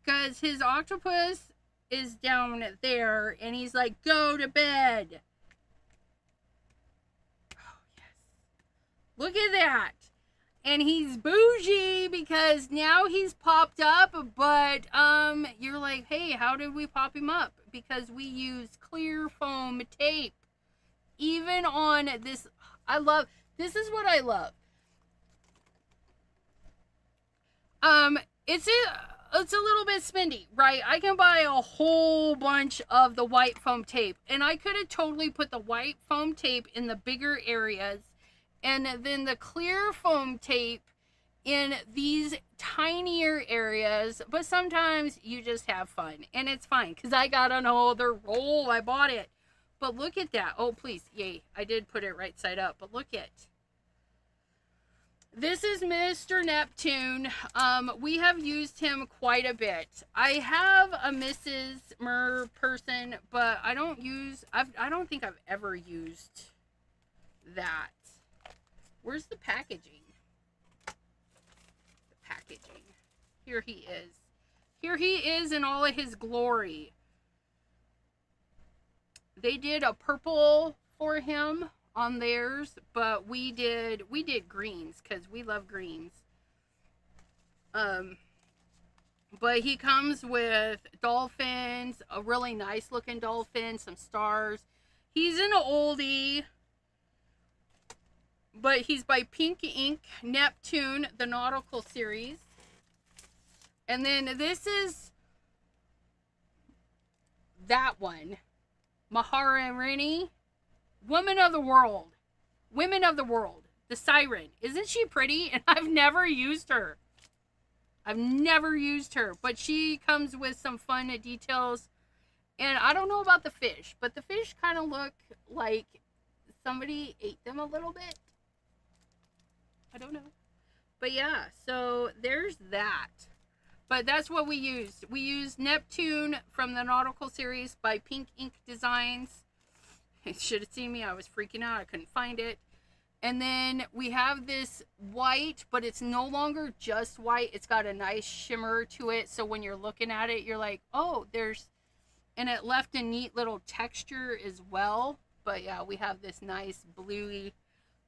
cause his octopus is down there and he's like, go to bed. Oh yes. Look at that. And he's bougie because now he's popped up, but you're like, hey, how did we pop him up? Because we use clear foam tape. Even on this, this is what I love. It's a little bit spendy, right? I can buy a whole bunch of the white foam tape, and I could have totally put the white foam tape in the bigger areas and then the clear foam tape in these tinier areas, but sometimes you just have fun, and it's fine, because I got another roll. I bought it. But look at that. Oh, please. Yay. I did put it right side up, but look at. This is Mr. Neptune. We have used him quite a bit. I have a Mrs. Mer person, but I don't think I've ever used that. Where's the packaging? The packaging. Here he is. Here he is in all of his glory. They did a purple for him on theirs, but we did greens because we love greens. But he comes with dolphins, a really nice looking dolphin, some stars. He's an oldie, but he's by Pink Ink, Neptune, the nautical series. And then this is that one, Maharini, Women of the World, the siren. Isn't she pretty? And I've never used her. But she comes with some fun details. And I don't know about the fish, but the fish kind of look like somebody ate them a little bit. I don't know. But yeah, so there's that. But that's what we used. We used Neptune from the nautical series by Pink Ink Designs. You should have seen me. I was freaking out. I couldn't find it. And then we have this white, but it's no longer just white. It's got a nice shimmer to it. So when you're looking at it, you're like, oh, and it left a neat little texture as well. But yeah, we have this nice bluey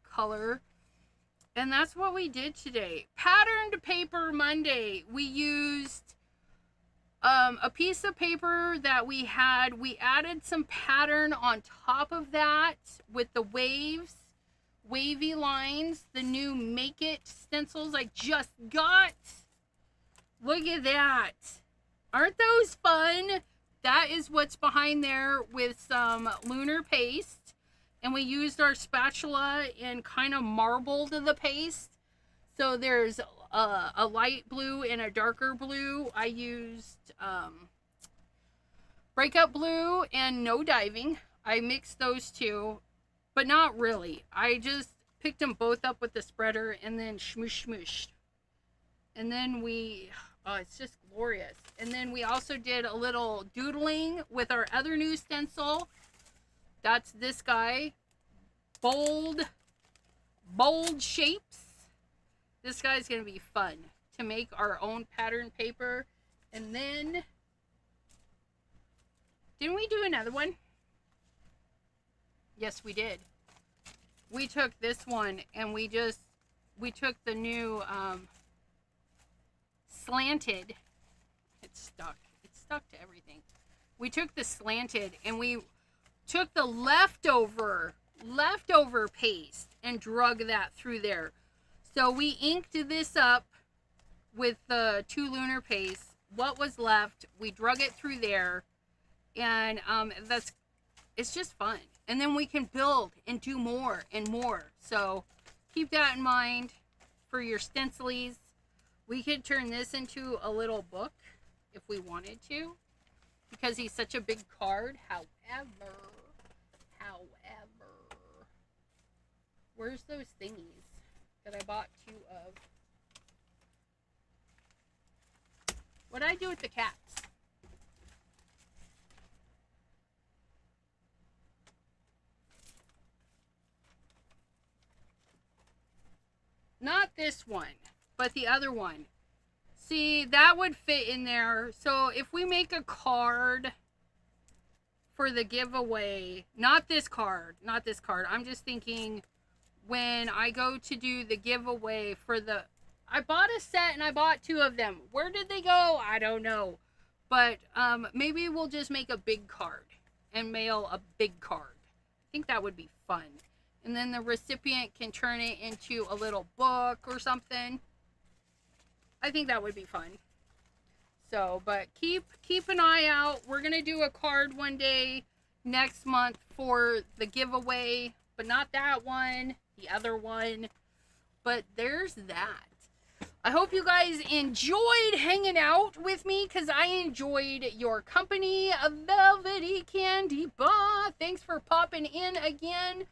color. And that's what we did today. Patterned Paper Monday. We used a piece of paper that we had. We added some pattern on top of that with the wavy lines, the new Make It stencils I just got. Look at that. Aren't those fun? That is what's behind there with some lunar paste. And we used our spatula and kind of marbled the paste. So there's a light blue and a darker blue. I used Breakup Blue and No Diving. I mixed those two, but not really. I just picked them both up with the spreader and then smooshed. And then oh, it's just glorious. And then we also did a little doodling with our other new stencil. That's this guy. Bold shapes. This guy's going to be fun to make our own pattern paper. And then, didn't we do another one? Yes, we did. We took this one and we took the new slanted. It's stuck to everything. We took the slanted and we took the leftover paste and drug that through there. So we inked this up with the 2 lunar paste. What was left, we drug it through there, and it's just fun. And then we can build and do more and more. So keep that in mind for your stencilies. We could turn this into a little book if we wanted to, because he's such a big card. However, where's those thingies that I bought 2 of? What did I do with the cats? Not this one, but the other one. See, that would fit in there. So if we make a card for the giveaway, not this card. I'm just thinking when I go to do the giveaway for the, I bought a set and I bought 2 of them. Where did they go? I don't know. But maybe we'll just make a big card and mail a big card. I think that would be fun. And then the recipient can turn it into a little book or something. I think that would be fun. So, but keep an eye out. We're going to do a card one day next month for the giveaway, but not that one, the other one. But there's that. I hope you guys enjoyed hanging out with me, because I enjoyed your company. A Velvety Candy Bar. Thanks for popping in again.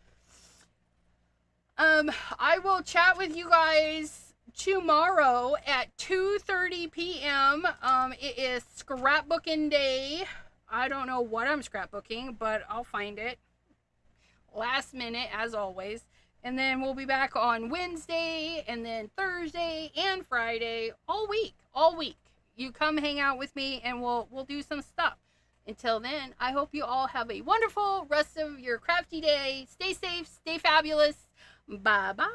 I will chat with you guys tomorrow at 2:30 p.m. It is scrapbooking day. I don't know what I'm scrapbooking, but I'll find it. Last minute, as always. And then we'll be back on Wednesday, and then Thursday and Friday, all week. You come hang out with me, and we'll do some stuff. Until then, I hope you all have a wonderful rest of your crafty day. Stay safe, stay fabulous. Bye-bye.